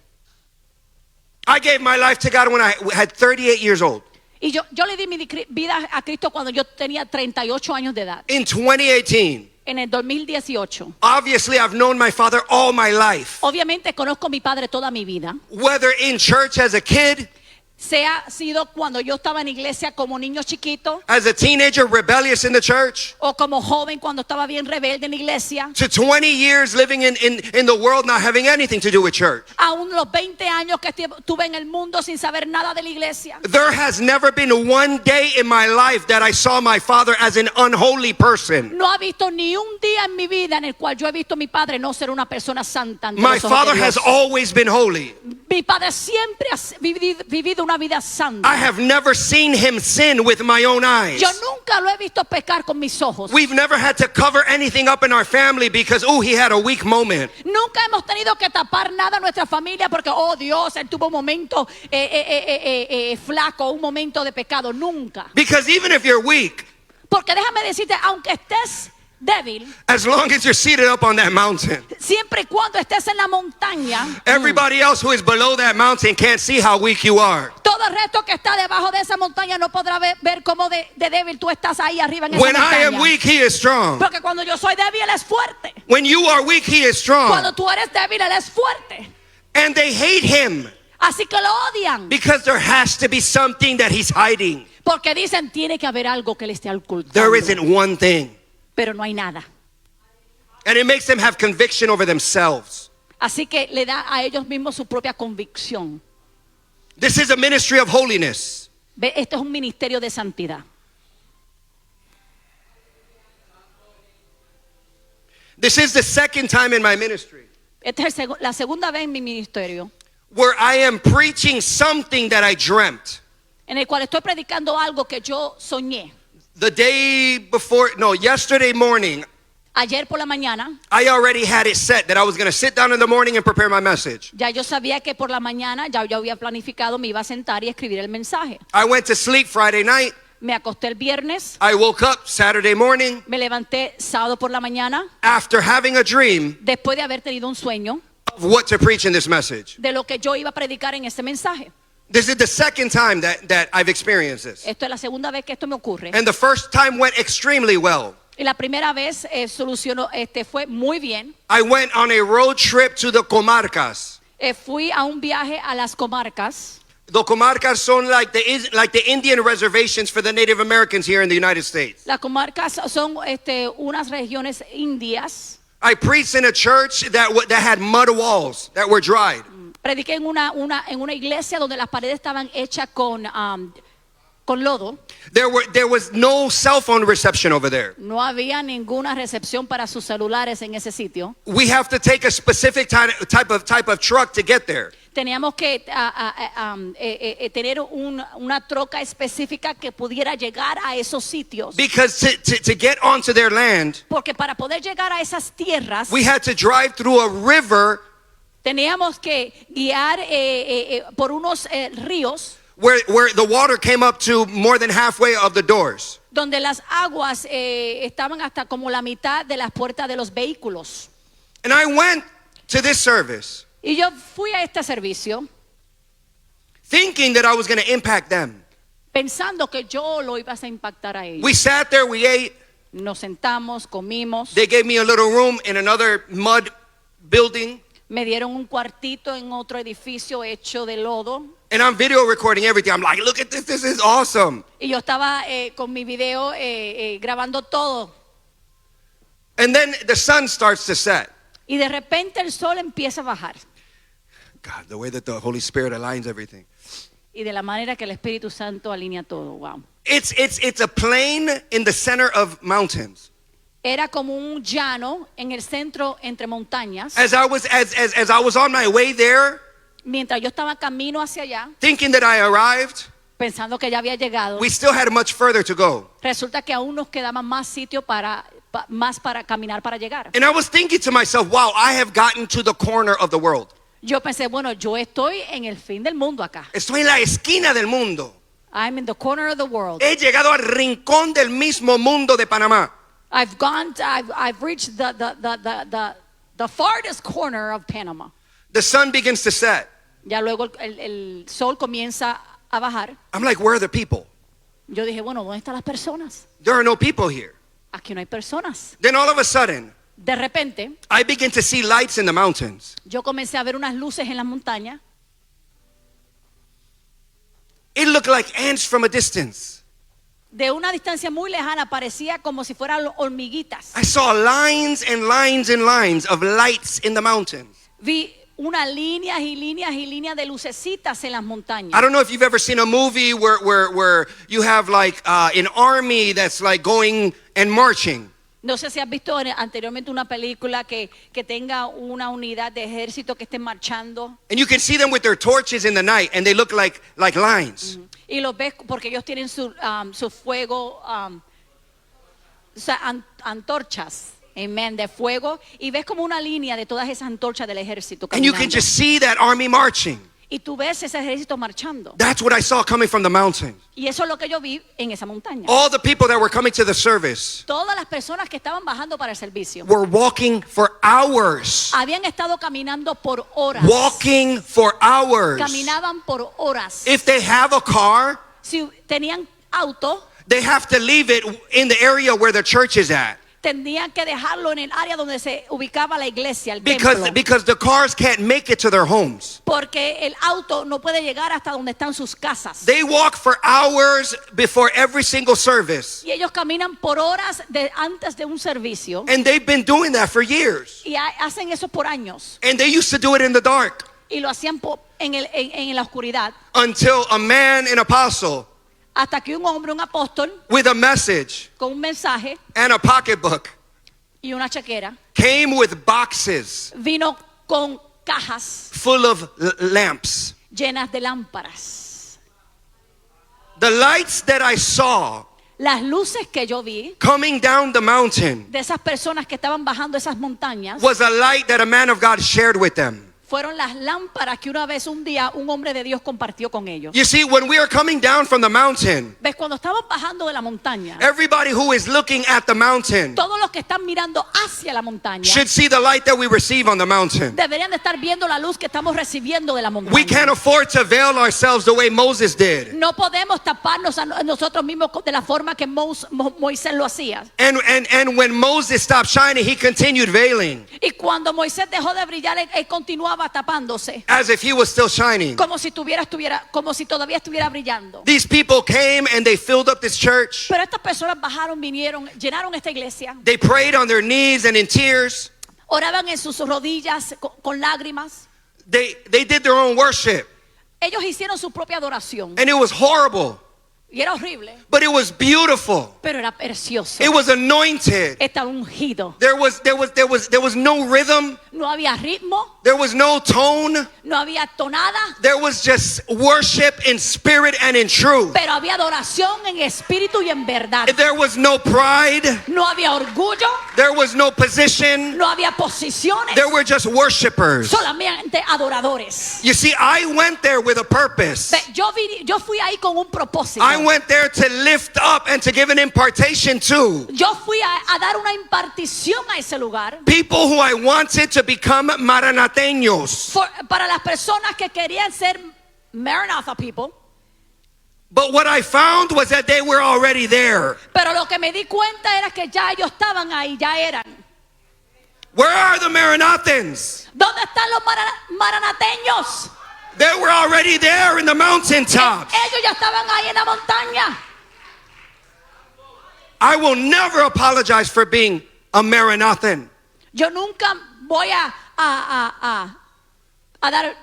I gave my life to God when I had 38 years old. Y yo le di mi vida a Cristo cuando yo tenía 38 años de edad. In 2018, En el 2018. obviously I've known my father all my life. Obviamente conozco a mi padre toda mi vida. Whether in church as a kid, Sea sido cuando yo estaba en iglesia como niño chiquito as a teenager rebellious in the church, o como joven cuando estaba bien rebelde en la iglesia. to 20 years living in the world not having anything to do with church. Aún los 20 años que estuve en el mundo sin saber nada de la iglesia. There has never been one day in my life that I saw my father as an unholy person. No ha visto ni un día en mi vida en el cual yo he visto a mi padre no ser una persona santa ante My los ojos de father Dios. has always been holy. Mi padre siempre ha vivido una vida santa. I have never seen him sin with my own eyes. Yo nunca lo he visto pecar con mis ojos. We've never had to cover anything up in our family because, oh, he had a weak moment. Nunca hemos tenido que tapar nada en nuestra familia porque, oh Dios, él tuvo un momento flaco, un momento de pecado. Nunca. Because even if you're weak, Porque déjame decirte, aunque estés débil, as long as you're seated up on that mountain, siempre y cuando estés en la montaña, everybody else who is below that mountain can't see how weak you are. todo el resto que está debajo de esa montaña no podrá ver cómo de débil tú estás ahí arriba en esa When I am montaña. weak, he is strong. Porque cuando yo soy débil, él es fuerte. When you are weak, he is Cuando strong. tú eres débil, él es fuerte. And they hate him Así que lo odian. because there has to be something that he's hiding. Porque dicen, tiene que haber algo que le esté ocultando. There isn't one thing. Pero no hay nada. And it makes them have conviction over themselves. Así que le da a ellos mismos su propia convicción. This is a ministry of holiness. Ve, esto es un ministerio de santidad. This is the second time in my ministry Esta es la segunda vez en mi ministerio where I am preaching something that I dreamt. en el cual estoy predicando algo que yo soñé. The day before, no, yesterday morning, Ayer por la mañana, I already had it set that I was going to sit down in the morning and prepare my message. ya yo sabía que por la mañana ya yo había planificado, me iba a sentar y escribir el mensaje. I went to sleep Friday night. Me acosté el viernes, I woke up Saturday morning me levanté sábado por la mañana, after having a dream después de haber tenido un sueño of what to preach in this message. de lo que yo iba a predicar en este mensaje. This is the second time that I've experienced this. Esto es la segunda vez que esto me ocurre. And the first time went extremely well. Y la primera vez fue muy bien. I went on a road trip to the comarcas. Fui a un viaje a las comarcas. The comarcas son like the Indian reservations for the Native Americans here in the United States. Las comarcas son unas regiones indias. I preached in a church that had mud walls that were dried. Prediqué en una iglesia donde las paredes estaban hechas con lodo. There was no cell phone reception over there. No había ninguna recepción para sus celulares en ese sitio. We have to take a specific type of truck to get there. Teníamos que tener una troca específica que pudiera llegar a esos sitios. Because to get onto their land, Porque para poder llegar a esas tierras, we had to drive through a river teníamos que guiar por unos ríos where the water came up to more than halfway of the doors. donde las aguas estaban hasta como la mitad de las puertas de los vehículos. And I went to this service Y yo fui a este servicio thinking that I was going to impact them. pensando que yo lo iba a impactar a ellos. We sat there, we ate. Nos sentamos, comimos. They gave me a little room in another mud building. Me dieron un cuartito en otro edificio hecho de lodo. And I'm video recording everything. I'm like, look at this. This is awesome. Y yo estaba con mi video grabando todo. And then the sun starts to set. Y de repente el sol empieza a bajar. God, the way that the Holy Spirit aligns everything. Y de la manera que el Espíritu Santo alinea todo. Wow. It's a plain in the center of mountains. Era como un llano en el centro entre montañas. As I was on my way there, Mientras yo estaba camino hacia allá, thinking that I arrived, pensando que ya había llegado, we still had much further to go. resulta que aún nos quedaba más sitio para caminar para llegar. And I was thinking to myself, wow, I have gotten to the corner of the world. Yo pensé, bueno, yo estoy en el fin del mundo acá. Estoy en la esquina del mundo. I'm in the corner of the world. He llegado al rincón del mismo mundo de Panamá. I've reached the farthest corner of Panama. The sun begins to set. Ya luego el sol comienza a bajar. I'm like, where are the people? Yo dije, bueno, ¿dónde están las personas? There are no people here. Aquí no hay personas. Then all of a sudden, De repente, I begin to see lights in the mountains. yo comencé a ver unas luces en las montañas. It looked like ants from a distance. De una distancia muy lejana parecía como si fueran hormiguitas. I saw lines and lines and lines of lights in the mountains. Vi unas líneas y líneas y líneas de lucecitas en las montañas. I don't know if you've ever seen a movie where you have like an army that's like going and marching. No sé si has visto anteriormente una película que tenga una unidad de ejército que esté marchando. And you can see them with their torches in the night and they look like lines. Y los ves porque ellos tienen su fuego, o sea, antorchas, amen, de fuego. Y ves como una línea de todas esas antorchas del ejército And you caminando. can just see that army marching. Y tú ves ese ejército marchando. That's what I saw coming from the mountain. Y eso es lo que yo vi en esa montaña. All the people that were coming to the service Todas las personas que estaban bajando para el servicio were walking for hours. habían estado caminando por horas. Walking for hours. Caminaban por horas. If they have a car, Si tenían auto, they have to leave it in the area where the church is at. tendrían que dejarlo en el área donde se ubicaba la iglesia, el templo. Because the cars can't make it to their homes. Porque el auto no puede llegar hasta donde están sus casas. They walk for hours before every single service. Y ellos caminan por horas antes de un servicio. And they've been doing that for years. Y hacen eso por años. And they used to do it in the dark Y lo hacían en la oscuridad. until a man, an apostle, Hasta que un hombre, un apóstol, with a message con un mensaje and a pocketbook y una chequera, came with boxes vino con cajas full of lamps. llenas de lámparas. The lights that I saw Las luces que yo vi coming down the mountain de esas personas que estaban bajando esas montañas was a light that a man of God shared with them. fueron las lámparas que un día un hombre de Dios compartió con ellos. You see, when we are coming down from the mountain, ¿Ves? Cuando estaban bajando de la montaña, everybody who is looking at the mountain todos los que están mirando hacia la montaña should see the light that we receive on the mountain. deberían de estar viendo la luz que estamos recibiendo de la We montaña. can't afford to veil ourselves the way Moses did. No podemos taparnos a nosotros mismos de la forma que Moisés lo hacía. And when Moses stopped shining, he continued veiling Y cuando Moisés dejó de brillar, él continuaba tapándose, as if he was still shining. como si todavía estuviera brillando. These people came and they filled up this church. Pero estas personas bajaron, vinieron, llenaron esta iglesia, They prayed on their knees and in tears. oraban en sus rodillas con lágrimas. They did their own worship. Ellos hicieron su propia adoración And it was horrible, y era horrible, but it was beautiful. pero era precioso. It was anointed. Estaba ungido. There was no rhythm. No había ritmo, There was no tone. no había tonada, There was just worship in spirit and in truth. pero había adoración en espíritu y en verdad. There was no pride. No había orgullo, There was no position. no había posiciones, There were just worshipers. solamente adoradores. You see, I went there with a purpose. Yo fui ahí con un propósito. I went there to lift up and to give an impartation to Yo fui a dar una impartición a ese lugar people who I wanted to become maranateños. para las personas que querían ser Maranatha people. But what I found was that they were already there. Pero lo que me di cuenta era que ya ellos estaban ahí, ya eran. Where are the Maranathans? ¿Dónde están los maranateños? They were already there in the mountaintops. Ellos ya estaban ahí en la montaña. I will never apologize for being a Maranathan. Yo nunca voy a dar,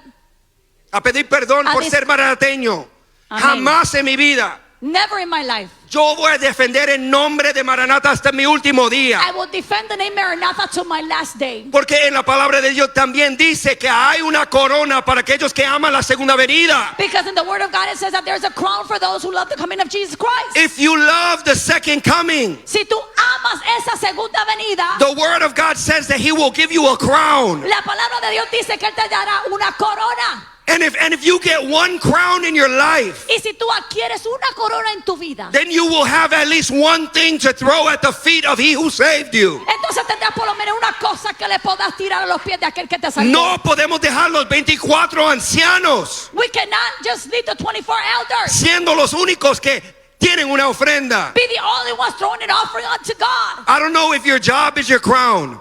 A pedir perdón A por dis- ser maranateño. Amén. Jamás en mi vida. never in my life. Yo voy a defender el nombre de Maranata hasta mi último día. I will defend the name Maranatha to my last day. Porque en la palabra de Dios también dice que hay una corona para aquellos que aman la segunda venida. Because in the word of God it says that there's a crown for those who love the coming of Jesus Christ. If you love the second coming, Si tú amas esa segunda venida, the word of God says that he will give you a crown. la palabra de Dios dice que Él te dará una corona. And if you get one crown in your life, Y si tú adquieres una corona en tu vida, then you will have at least one thing to throw at the feet of he who saved you. entonces tendrás por lo menos una cosa que le puedas tirar a los pies de aquel que te salvó. No podemos dejar los 24 ancianos We cannot just leave the 24 elders. siendo los únicos que tienen una ofrenda. Be the only ones throwing an offering unto God. I don't know if your job is your crown,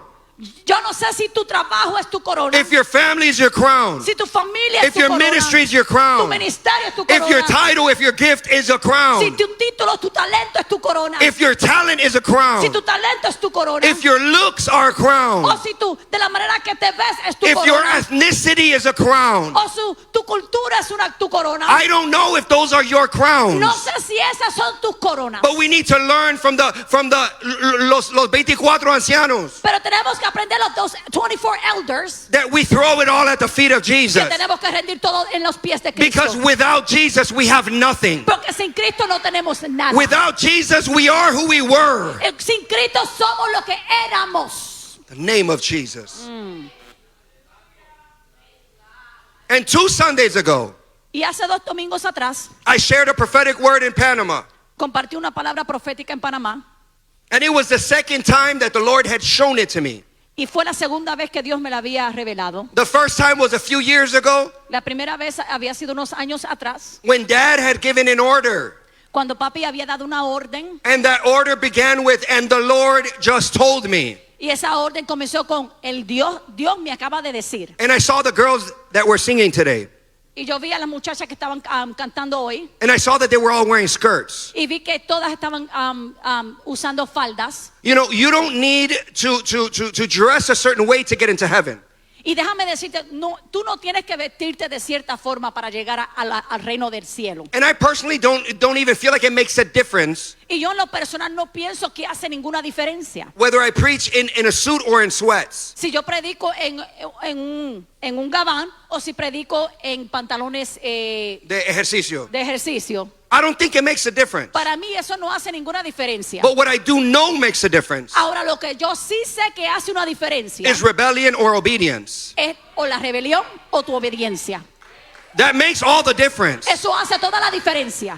Yo no sé si tu trabajo es tu corona, if your family is your crown, si tu familia es if tu your corona, ministry is your tu crown, ministerio es tu if your corona, title, if your gift is a si crown, tu título, tu talento es tu corona, if your talent is a crown, si tu talento es tu corona, if your looks are a o crown, si tú de la manera que te ves es tu if your corona, ethnicity is a crown. o tu cultura es tu corona. I don't know if those are your crowns. No sé si esas son tus coronas, But we need to learn from los 24 ancianos pero tenemos que aprender los 24 elders that we throw it all at the feet of Jesus. que tenemos que rendir todo en los pies de Cristo. Because without Jesus we have nothing. Porque sin Cristo no tenemos nada. Without Jesus we are who we were. Sin Cristo somos lo que éramos. The name of Jesus. And 2 Sundays ago, Y hace 2 domingos atrás I shared a prophetic word in Panama. compartí una palabra profética en Panamá. And it was the second time that the Lord had shown it to me. Y fue la segunda vez que Dios me la había revelado. The first time was a few years ago La primera vez había sido unos años atrás, when Dad had given an order. cuando papi había dado una orden. And that order began with, and the Lord just told me. Y esa orden comenzó con Dios me acaba de decir. And I saw the girls that were singing today. Y yo vi a las muchachas que estaban cantando hoy. And I saw that they were all wearing skirts. Y vi que todas estaban usando faldas. You know, you don't need to dress a certain way to get into heaven. Y déjame decirte, no, tú no tienes que vestirte de cierta forma para llegar al reino del cielo. And I personally don't even feel like it makes a difference Y yo en lo personal no pienso que hace ninguna diferencia. whether I preach in a suit or in sweats. Si yo predico en un gabán o si predico en pantalones De ejercicio. de ejercicio. I don't think it makes a difference. Para mí eso no hace ninguna diferencia. But what I do know makes a difference Ahora lo que yo sí sé que hace una diferencia is rebellion or obedience. es o la rebelión o tu obediencia. That makes all the difference. Eso hace toda la diferencia.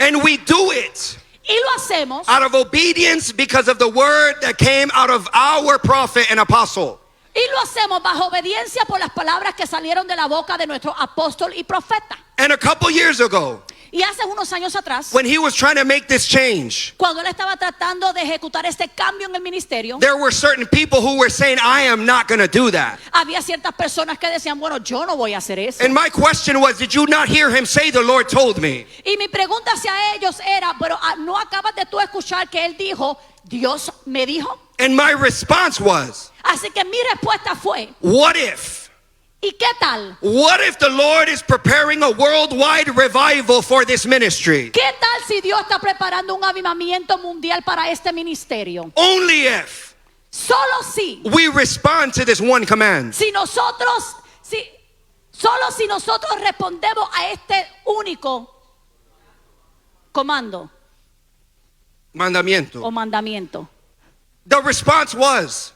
And we do it Y lo hacemos out of obedience because of the word that came out of our prophet and apostle. Y lo hacemos bajo obediencia por las palabras que salieron de la boca de nuestro apóstol y profeta. And a couple years ago, Y hace unos años atrás, when he was trying to make this change, cuando él estaba tratando de ejecutar este cambio en el ministerio, there were certain people who were saying, I am not going to do that. había ciertas personas que decían, bueno, yo no voy a hacer eso. And my question was, did you not hear him say, the Lord told me? Y mi pregunta hacia ellos era, pero ¿no acabas de tú escuchar que él dijo, Dios me dijo? And my response was, Así que mi respuesta fue, what if? ¿y qué tal? What if the Lord is preparing a worldwide revival for this ministry? ¿Qué tal si Dios está preparando un avivamiento mundial para este ministerio? Only if Solo si, we respond to this one command. solo si nosotros respondemos a este único comando o Mandamiento. mandamiento. The response was,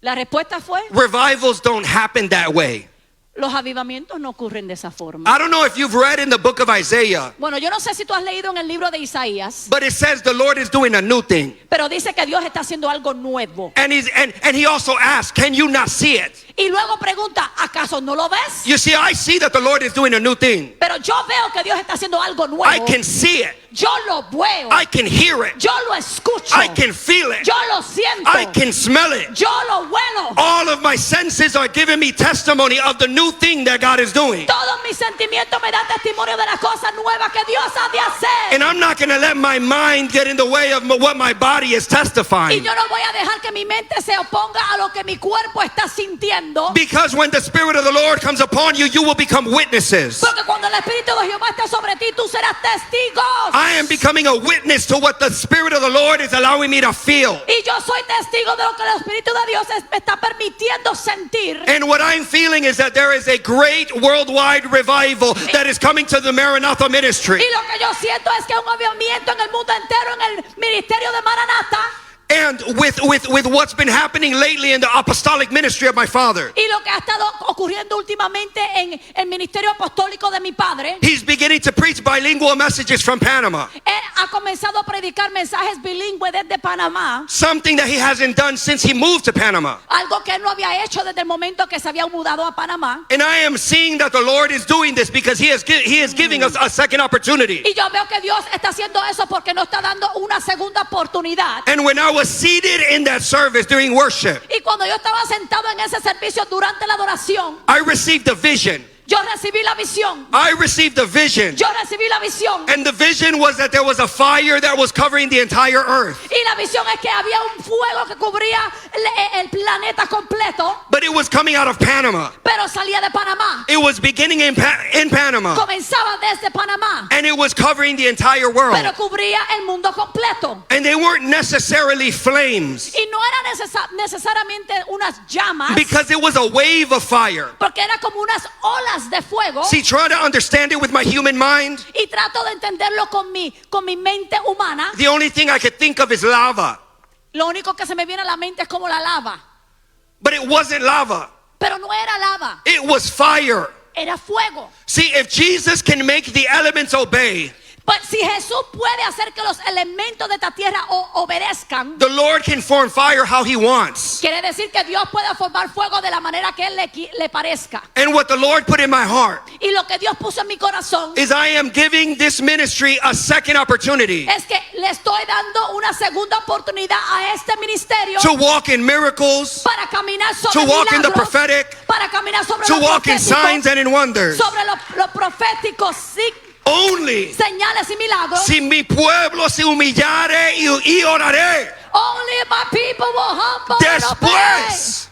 La respuesta fue, revivals don't happen that way. los avivamientos no ocurren de esa forma. I don't know if you've read in the book of Isaiah, Bueno, yo no sé si tú has leído en el libro de Isaías, but it says the Lord is doing a new thing. pero dice que Dios está haciendo algo nuevo. And he also asked, can you not see it? Y luego pregunta, ¿acaso no lo ves? You see, I see that the Lord is doing a new thing. Pero yo veo que Dios está haciendo algo nuevo. I can see it. Yo lo veo. I can hear it. Yo lo escucho. I can feel it. Yo lo siento. I can smell it. Yo lo huelo. All of my senses are giving me testimony of the new thing that God is doing. Todos mis sentimientos me dan testimonio de las cosas nuevas que Dios ha de hacer. And I'm not going to let my mind get in the way of what my body is Y testifying. yo no voy a dejar que mi mente se oponga a lo que mi cuerpo está sintiendo. Because when the Spirit of the Lord comes upon you, you will become witnesses. Porque cuando el Espíritu de Jehová esté sobre ti, tú serás testigo. I am becoming a witness to what the Spirit of the Lord is allowing me to feel. Y yo soy testigo de lo que el Espíritu de Dios me está permitiendo sentir. And what I'm feeling is that there is a great worldwide revival that is coming to the Maranatha ministry. Y lo que yo siento es que un avivamiento en el mundo entero, en el ministerio de Maranatha. And with what's been happening lately in the apostolic ministry of my father, Y lo que ha estado ocurriendo últimamente en el ministerio apostólico de mi padre, he's beginning to preach bilingual messages from Panama. él ha comenzado a predicar mensajes bilingües desde Panamá, Something that he hasn't done since he moved to Panama. algo que él no había hecho desde el momento que se había mudado a Panamá. And I am seeing that the Lord is doing this because he is giving us a second opportunity. Y yo veo que Dios está haciendo eso porque nos está dando una segunda oportunidad. And when I was seated in that service during worship, Y cuando yo estaba sentado en ese servicio durante la adoración, I received a vision. yo recibí la visión. I received a vision. Yo recibí la visión. And the vision was that there was a fire that was covering the entire earth. Y la visión es que había un fuego que cubría el planeta completo, But it was coming out of Panama. pero salía de Panamá. It was beginning in Panama. Comenzaba desde Panamá, And it was covering the entire world. pero cubría el mundo completo. And they weren't necessarily flames, Y no era necesariamente unas llamas, because it was a wave of fire. porque era como unas olas de fuego. See, try to understand it with my human mind. Y trato de entenderlo con mi mente humana. The only thing I could think of is lava. Lo único que se me viene a la mente es como la lava. But it wasn't lava. Pero no era lava, It was fire. era fuego. See, if Jesus can make the elements obey, Pues si Jesús puede hacer que los elementos de esta tierra obedezcan, the Lord can form fire how he wants. quiere decir que Dios puede formar fuego de la manera que Él le parezca. And what the Lord put in my heart Y lo que Dios puso en mi corazón is I am giving this ministry a second opportunity es que le estoy dando una segunda oportunidad a este ministerio to walk in miracles, para caminar sobre to walk in the milagros, prophetic, para caminar sobre to lo walk in profético, signs and in wonders. sobre lo profético, Only señales y milagros. si mi pueblo se humillare y oraré. Only if my people will humble and obey.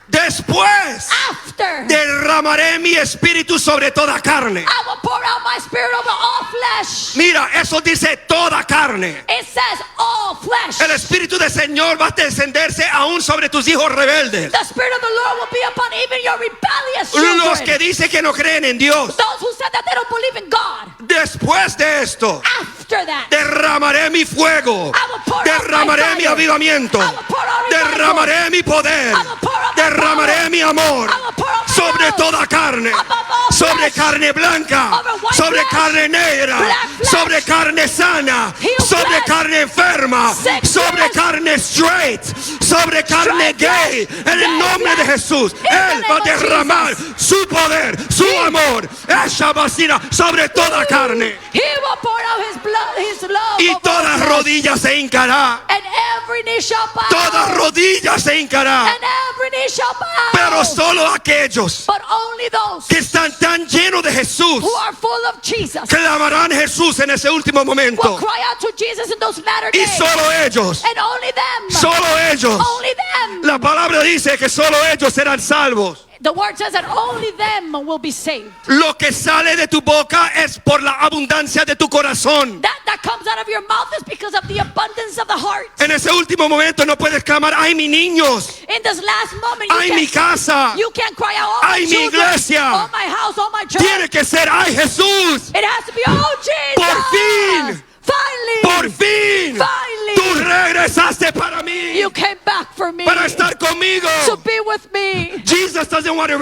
Después After, derramaré mi espíritu sobre toda carne. I will pour out my spirit over all flesh. Mira, eso dice toda carne. It says all flesh. El espíritu del Señor va a descenderse aún sobre tus hijos rebeldes. The spirit of the Lord will be upon even your rebellious Los children. que dicen que no creen en Dios. Those who said that they don't believe in God. Después de esto, After that, derramaré mi fuego. I will pour out Derramaré my mi fire. avivamiento. I will pour out revival. Derramaré mi poder. I will pour out my Derramaré power. mi amor I will pour out my sobre love. toda carne. Above all Sobre flesh. carne blanca. Over white Sobre flesh. carne negra. Black flesh. Sobre carne sana. Healed Sobre flesh. carne enferma. Sick Sobre flesh. carne straight. Sobre carne Straight gay. flesh. En el Gay nombre de flesh. Jesús. In the Él va a name of derramar Jesus. su poder, su amor, esa vacina sobre toda carne. He will pour out his blood, his love Y over toda all flesh. rodilla se hincará. And every knee shall bow. Toda rodilla se hincará. And every knee shall bow. Pero solo aquellos But only those que están tan llenos de Jesús who are full of Jesus clamarán Jesús en ese último will momento. cry out to Jesus in those latter Y days. solo ellos, And only them. solo ellos. Only them. La palabra dice que solo ellos serán salvos. The word says that only them will be saved. Lo que sale de tu boca es por la abundancia de tu corazón. That comes out of your mouth is because of the abundance of the heart. En ese último momento no puedes clamar, ay, mis niños, In this last moment, ay, mi casa. you can't cry out, oh Ay, my mi children, iglesia. oh my house, oh my church. Tiene que ser, ay, Jesús. It has to be, oh Jesus. Por fin. Finally. Por fin, Finally. tú regresaste para mí, You came back for me. para estar conmigo. To be with me. Jesus doesn't want to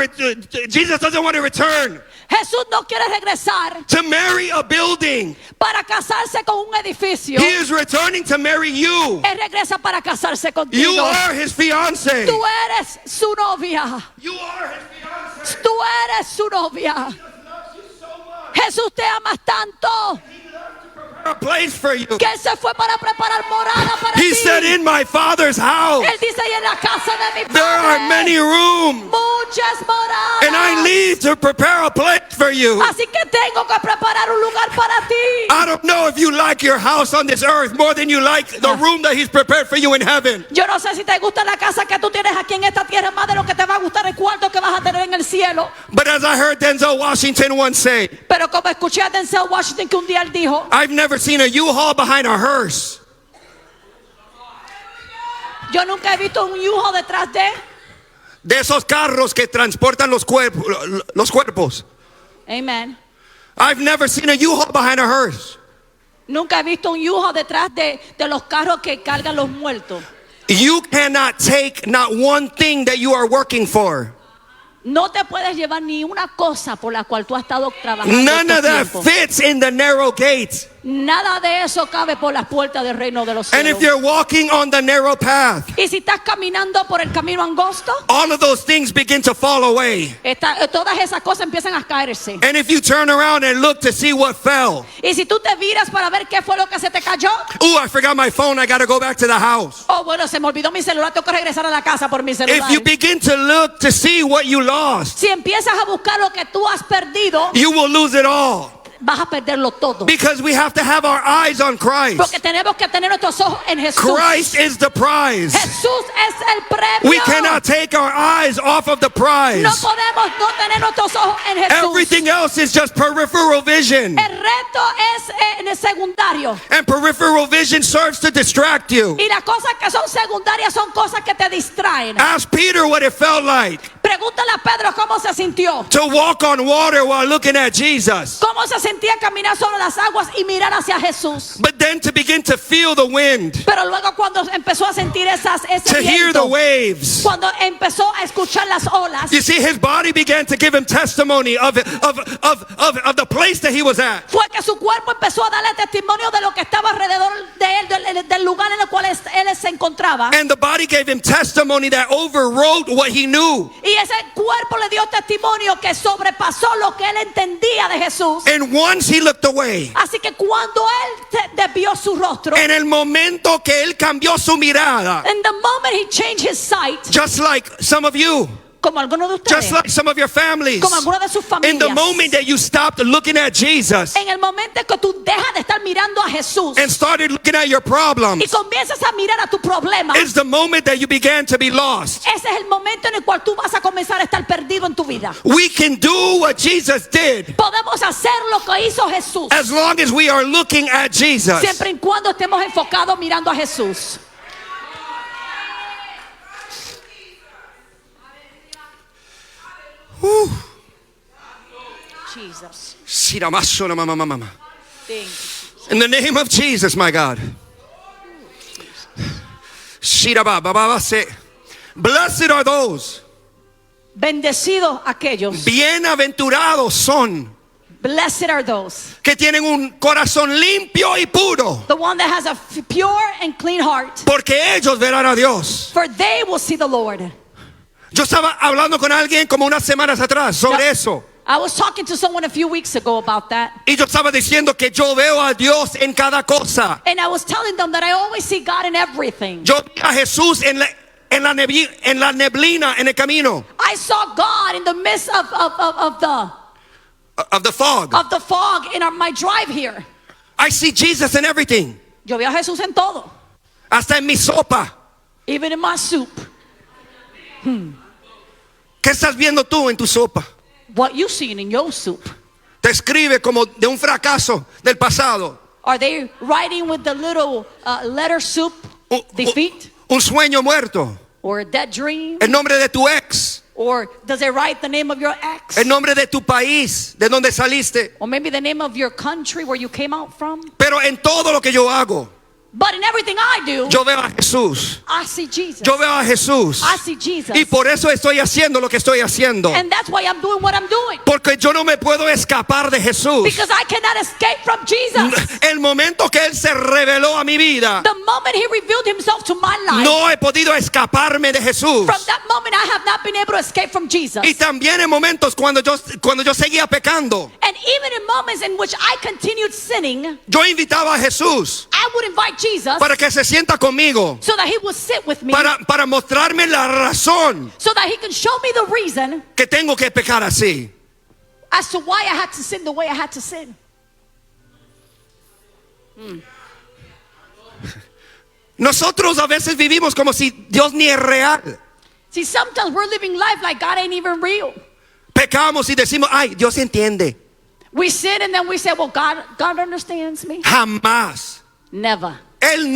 return. Jesús no quiere regresar to marry a building. para casarse con un edificio. He is returning to marry you. Él regresa para casarse contigo. You are his fiance. Tú eres su novia. You are his fiance. Tú eres su novia. Loves you so much. Jesús te amas tanto A place for you. que Él se fue para preparar morada para He ti. said, in my Father's house Él dice, y en la casa de mi there are Padre many rooms, muchas moradas. and I leave to prepare a place for you. Así que tengo que preparar un lugar para ti. I don't know if you like your house on this earth more than you like the room that he's prepared for you in heaven. Yo no sé si te gusta la casa que tú tienes aquí en esta tierra más de lo que te va a gustar el cuarto que vas a tener en el cielo. But as I heard Denzel Washington once say, Pero como escuché a Denzel Washington que un día él dijo, I've never seen a U-Haul behind a hearse. yo nunca he visto un yujo detrás De esos carros que transportan los cuerpos. Amen. I've never seen a U-Haul behind a hearse. Nunca he visto un yujo detrás de los carros que cargan los muertos. You cannot take not one thing that you are working for. No te puedes llevar ni una cosa por la cual tú has estado trabajando. None este of that tiempo. fits in the narrow gates. Nada de eso cabe por las puertas del reino de los And cielos. if you're walking on the narrow path, Y si estás caminando por el camino angosto, all of those things begin to fall away. todas esas cosas empiezan a caerse. And if you turn around and look to see what fell, Y si tú te miras para ver qué fue lo que se te cayó, ooh, I forgot my phone, I got to go back to the house. oh bueno, se me olvidó mi celular, tengo que regresar a la casa por mi celular. If you begin to look to see what you lost, Si empiezas a buscar lo que tú has perdido, you will lose it all. vas a perderlo todo. Because we have to have our eyes on Christ. Porque tenemos que tener nuestros ojos en Jesús. Christ is the prize. Jesús es el premio. We cannot take our eyes off of the prize. No podemos no tener nuestros ojos en Jesús. Everything else is just peripheral vision. El reto es en el secundario. And peripheral vision serves to distract you. Y las cosas que son secundarias son cosas que te distraen. Ask Peter what it felt like Pregúntale a Pedro cómo se sintió. to walk on water while looking at Jesus. Cómo se sentía caminar sobre las aguas y mirar hacia Jesús. But then to begin to feel the wind, Pero luego cuando empezó a sentir ese to hear the viento, waves. cuando empezó a escuchar las olas, You see, his body began to give him testimony of the place that he was at. fue que su cuerpo empezó a darle testimonio de lo que estaba alrededor de él, del lugar en el cual él se encontraba. And the body gave him testimony that overrode what he knew. Y ese cuerpo le dio testimonio que sobrepasó lo que él entendía de Jesús. And once he looked away, Así que cuando él desvió su rostro, en el momento que él cambió su mirada, in the moment he changed his sight, just like some of you, como algunos de ustedes, just like some of your families, como algunas de sus in the familias, moment that you stopped looking at Jesus en el momento en que tú dejas de estar mirando a Jesús and started looking at your y problems, comienzas a mirar a tu problema, is the moment that you began to be lost. ese es el momento en el cual tú vas a comenzar a estar perdido en tu vida. We can do what Jesus did Podemos hacer lo que hizo Jesús, as long as we are looking at Jesus. siempre y cuando estemos enfocados mirando a Jesús. Whew. Jesus. Shiramasho mama mama. Thank you. In the name of Jesus, my God. Shiraba baba se. Blessed are those, Bendecidos aquellos. bienaventurados son, Blessed are those. que tienen un corazón limpio y puro, The one that has a pure and clean heart. porque ellos verán a Dios. For they will see the Lord. Yo estaba hablando con alguien como unas semanas atrás sobre eso. I was talking to someone a few weeks ago about that. Y yo estaba diciendo que yo veo a Dios en cada cosa. And I was telling them that I always see God in everything. Yo vi a Jesús en la neblina, en el camino, I saw God in the midst of of the fog. the fog in my drive here. I see Jesus in everything. Yo vi a Jesús en todo. Hasta en mi sopa. Even in my soup. ¿Qué estás viendo tú en tu sopa? What you seen in your soup? Te escribe como de un fracaso del pasado. Are they writing with the little letter soup defeat? Un sueño muerto. Or a dead dream? El nombre de tu ex. Or does it write the name of your ex? El nombre de tu país, de donde saliste. Or maybe the name of your country where you came out from? Pero en todo lo que yo hago, But in everything I do, yo veo a Jesús. I see Jesus. Yo veo a Jesús. I see Jesus. Y por eso estoy haciendo lo que estoy haciendo. And that's why I'm doing what I'm doing. Porque yo no me puedo escapar de Jesús. Because I cannot escape from Jesus. El momento que Él se reveló a mi vida, The moment he revealed himself to my life, no he podido escaparme de Jesús. from that moment I have not been able to escape from Jesus. Y también en momentos cuando yo seguía pecando, And even in moments in which I continued sinning, yo invitaba a Jesús I would invite Jesus para que se sienta conmigo, so that he would sit with me, para mostrarme la razón so that he can show me the reason que tengo que pecar así. as to why I had to sin the way I had to sin. Nosotros a veces vivimos como si Dios ni es real. See, sometimes we're living life like God ain't even real. Pecamos y decimos, ay, Dios entiende. We sin and then we say, well, God understands me. Jamás. Never. Él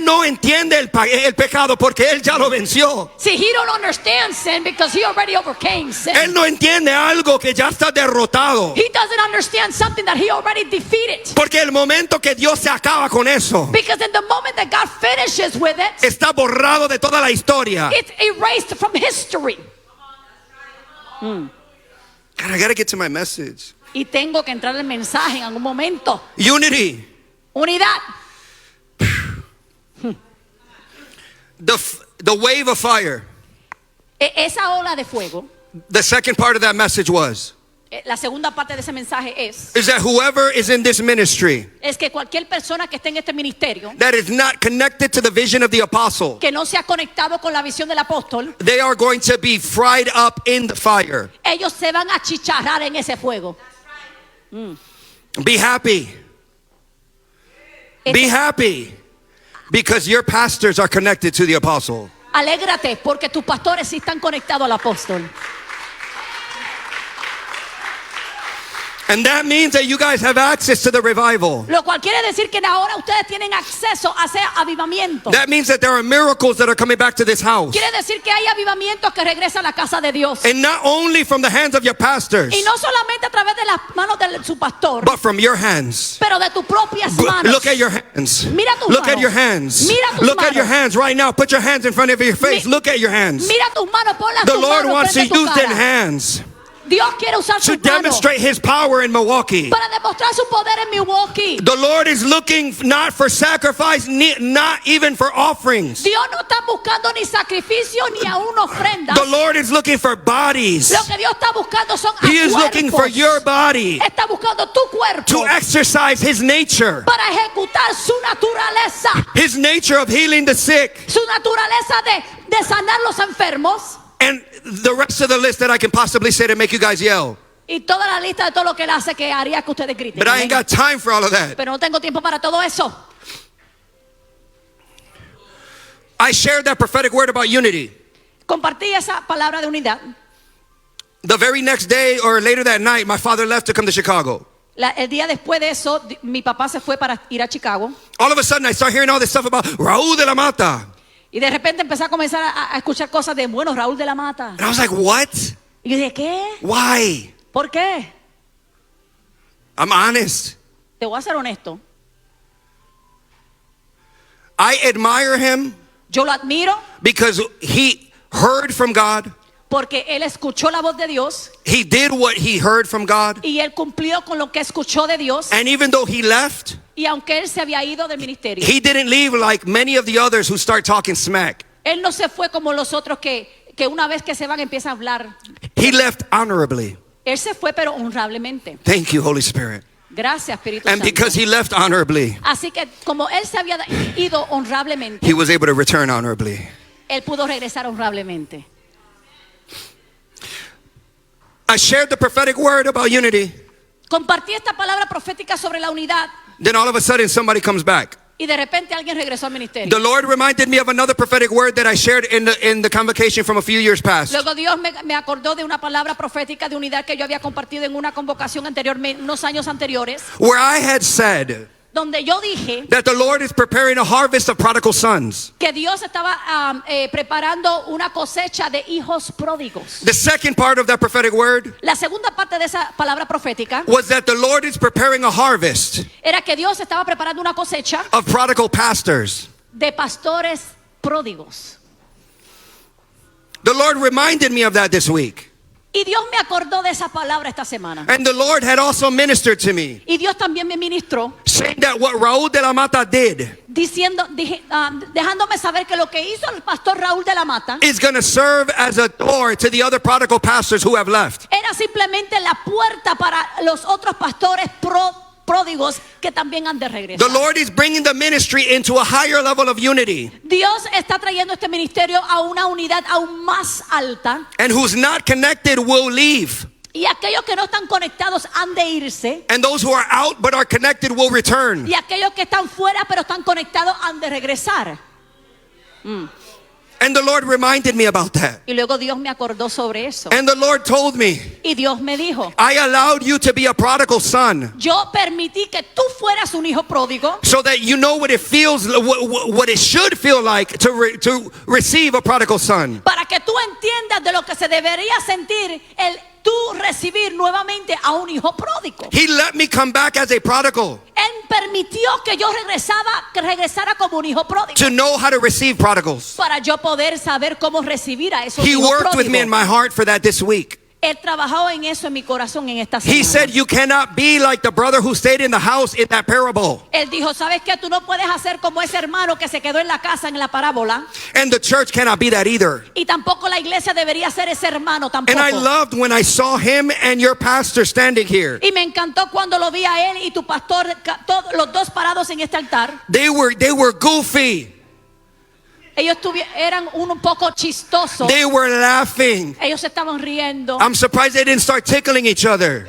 no entiende el pecado porque Él ya lo venció. See, he don't understand sin because he already overcame sin. Él no entiende algo que ya está derrotado. He doesn't understand something that he already defeated. Porque el momento que Dios se acaba con eso, Because in the moment that God finishes with it, está borrado de toda la historia. it's erased from history. God, I gotta get to my message. Y tengo que entrar el mensaje en algún momento. Unity. Unidad. The wave of fire. Esa ola de fuego, The second part of that message was la segunda parte de ese mensaje es that whoever is in this ministry que cualquier persona que esté en este ministerio, that is not connected to the vision of the apostle, que no se ha conectado con la visión del apóstol, they are going to be fried up in the fire. ellos se van a chicharrar en ese fuego. Be happy. Be happy because your pastors are connected to the apostle. Alégrate porque tus pastores sí están conectados al apóstol. And that means that you guys have access to the revival. Lo cual quiere decir que ahora ustedes tienen acceso a ese avivamiento. That means that there are miracles that are coming back to this house. Quiere decir que hay avivamientos que regresan a la casa de Dios. And not only from the hands of your pastors, Y no solamente a través de las manos de su pastor, but from your hands. pero de tus propias manos. Look at your hands. Mira tus Look at manos. your hands. Mira tus Look at your manos. hands right now. Put your hands in front of your face. Mi- Look at your hands. Mira tus manos, ponlas The tus Lord manos wants to frente a tu use them cara. hands Dios quiere usar to sus manos demonstrate His power in Milwaukee. para demostrar su poder en Milwaukee. The Lord is looking not for sacrifice, not even for offerings. Dios no está buscando ni sacrificio ni aún ofrendas. The Lord is looking for bodies. Lo que Dios está buscando son He is looking for cuerpos. your body Está buscando tu cuerpo to exercise His nature. para ejecutar su naturaleza. His nature of healing the sick. Su naturaleza de sanar los enfermos. And the rest of the list that I can possibly say to make you guys yell. Y toda la lista de todo lo que él hace que haría que ustedes griten. But I ain't got time for all of that. Pero no tengo tiempo para todo eso. I shared that prophetic word about unity. Compartí esa palabra de unidad. The very next day or later that night, my father left to come to Chicago. El día después de eso, mi papá se fue para ir a Chicago. All of a sudden, I start hearing all this stuff about Raúl de la Mata. Y de repente empecé a comenzar a escuchar cosas de, bueno, Raúl de la Mata. And I was like, what? Y yo dije, ¿qué? Why? ¿Por qué? I'm honest. Te voy a ser honesto. I admire him Yo lo admiro because he heard from God. porque él escuchó la voz de Dios He did what he heard from God. y él cumplió con lo que escuchó de Dios. And even though he left, Y aunque él se había ido del ministerio, he didn't leave like many of the others who start talking smack. él no se fue como los otros que una vez que se van empieza a hablar. He left honorably. Él se fue pero honrablemente. Thank you, Holy Spirit. Gracias, Espíritu And Santo. because he left honorably, Así que como él se había ido honrablemente, he was able to return honorably. él pudo regresar honrablemente. I shared the prophetic word about unity. Compartí esta palabra profética sobre la unidad Then all of a sudden somebody comes back. y de repente alguien regresó al ministerio. The Lord reminded me of another prophetic word that I shared in the convocation from a few years past. Luego Dios me acordó de una palabra profética de unidad que yo había compartido en una convocación anteriormente, unos años anteriores, Where I had said donde yo dije that the Lord is preparing a harvest of prodigal sons. que Dios estaba preparando una cosecha de hijos pródigos. The second part of that prophetic word La segunda parte de esa palabra profética was that the Lord is preparing a harvest era que Dios estaba preparando una cosecha of prodigal pastors. de pastores pródigos. The Lord reminded me of that this week. Y Dios me acordó de esa palabra esta semana. And the Lord had also ministered to me, Y Dios también me ministró saying that what Raúl de la Mata did dejándome saber que lo que hizo el pastor Raúl de la Mata is going to serve as a door to the other prodigal pastors who have left. era simplemente la puerta para los otros pastores pródigos que también han de regresar. The Lord is bringing the ministry into a higher level of unity. Dios está trayendo este ministerio a una unidad aún más alta. And who's not connected will leave. Y aquellos que no están conectados han de irse. And those who are out but are connected will return. Y aquellos que están fuera pero están conectados han de regresar. And the Lord reminded me about that. Y luego Dios me acordó sobre eso. And the Lord told me, Y Dios me dijo, I allowed you to be a prodigal son yo permití que tú fueras un hijo pródigo so that you know what it feels, what it should feel like to receive a prodigal son. para que tú entiendas de lo que se debería sentir el tú recibir nuevamente a un hijo pródigo. He let me come back as a prodigal Él permitió que yo regresara como un hijo pródigo to know how to receive prodigals. para yo poder saber cómo recibir a esos He hijos worked with me in pródigos. my heart for that this week. Él trabajó en eso en mi corazón en esta semana. He said, you cannot be like the brother who stayed in the house in that parable. Él dijo, ¿sabes qué? Tú no puedes hacer como ese hermano que se quedó en la casa en la parábola. And the church cannot be that either. Y tampoco la iglesia debería ser ese hermano tampoco. And I loved when I saw him and your pastor standing here. Y me encantó cuando lo vi a él y tu pastor, los dos parados en este altar. They were goofy. Ellos eran un poco chistosos. They were laughing. Ellos estaban riendo. I'm surprised they didn't start tickling each other.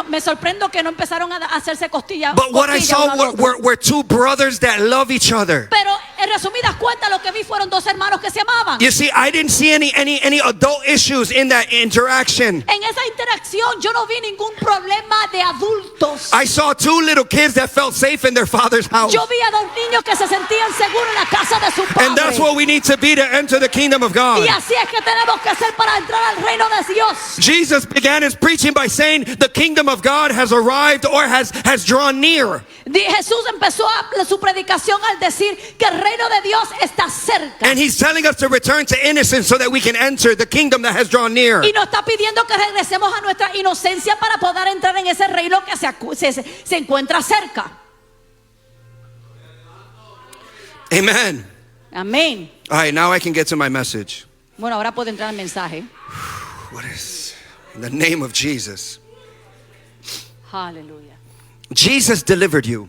Me sorprendo que no empezaron a hacerse costillas. But what I saw were two brothers that love each other. Pero en resumidas cuentas lo que vi fueron dos hermanos que se amaban. You see, I didn't see any adult issues in that interaction. En esa interacción yo no vi ningún problema de adultos. I saw two little kids that felt safe in their father's house. Yo vi a dos niños que se sentían seguros en la casa de su padre. And that's what we need to be to enter the kingdom of God. Y así es que tenemos que ser para entrar al reino de Dios. Jesus began his preaching by saying the kingdom of God has arrived or has drawn near. Jesús empezó su predicación al decir que el reino de Dios está cerca. And he's telling us to return to innocence so that we can enter the kingdom that has drawn near. Y nos está pidiendo que regresemos a nuestra inocencia para poder entrar en ese reino que se encuentra cerca. Amen. Amén. All right, now I can get to my message. Bueno, ahora puedo entrar al mensaje. What is in the name of Jesus? Aleluya. Jesus delivered you.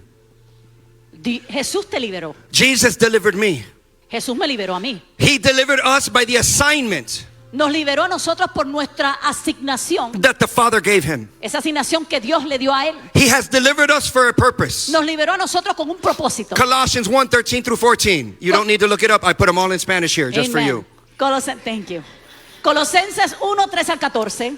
Jesús te liberó. Jesus delivered me. Jesús me liberó a mí. He delivered us by the assignment Nos liberó a nosotros por nuestra asignación. that the Father gave him. Esa asignación que Dios le dio a él. He has delivered us for a purpose. Nos liberó a nosotros con un propósito. Colossians 1:13 through 14. You don't need to look it up. I put them all in Spanish here just for Amen. you. Thank you. Colosenses 1:13 al 14.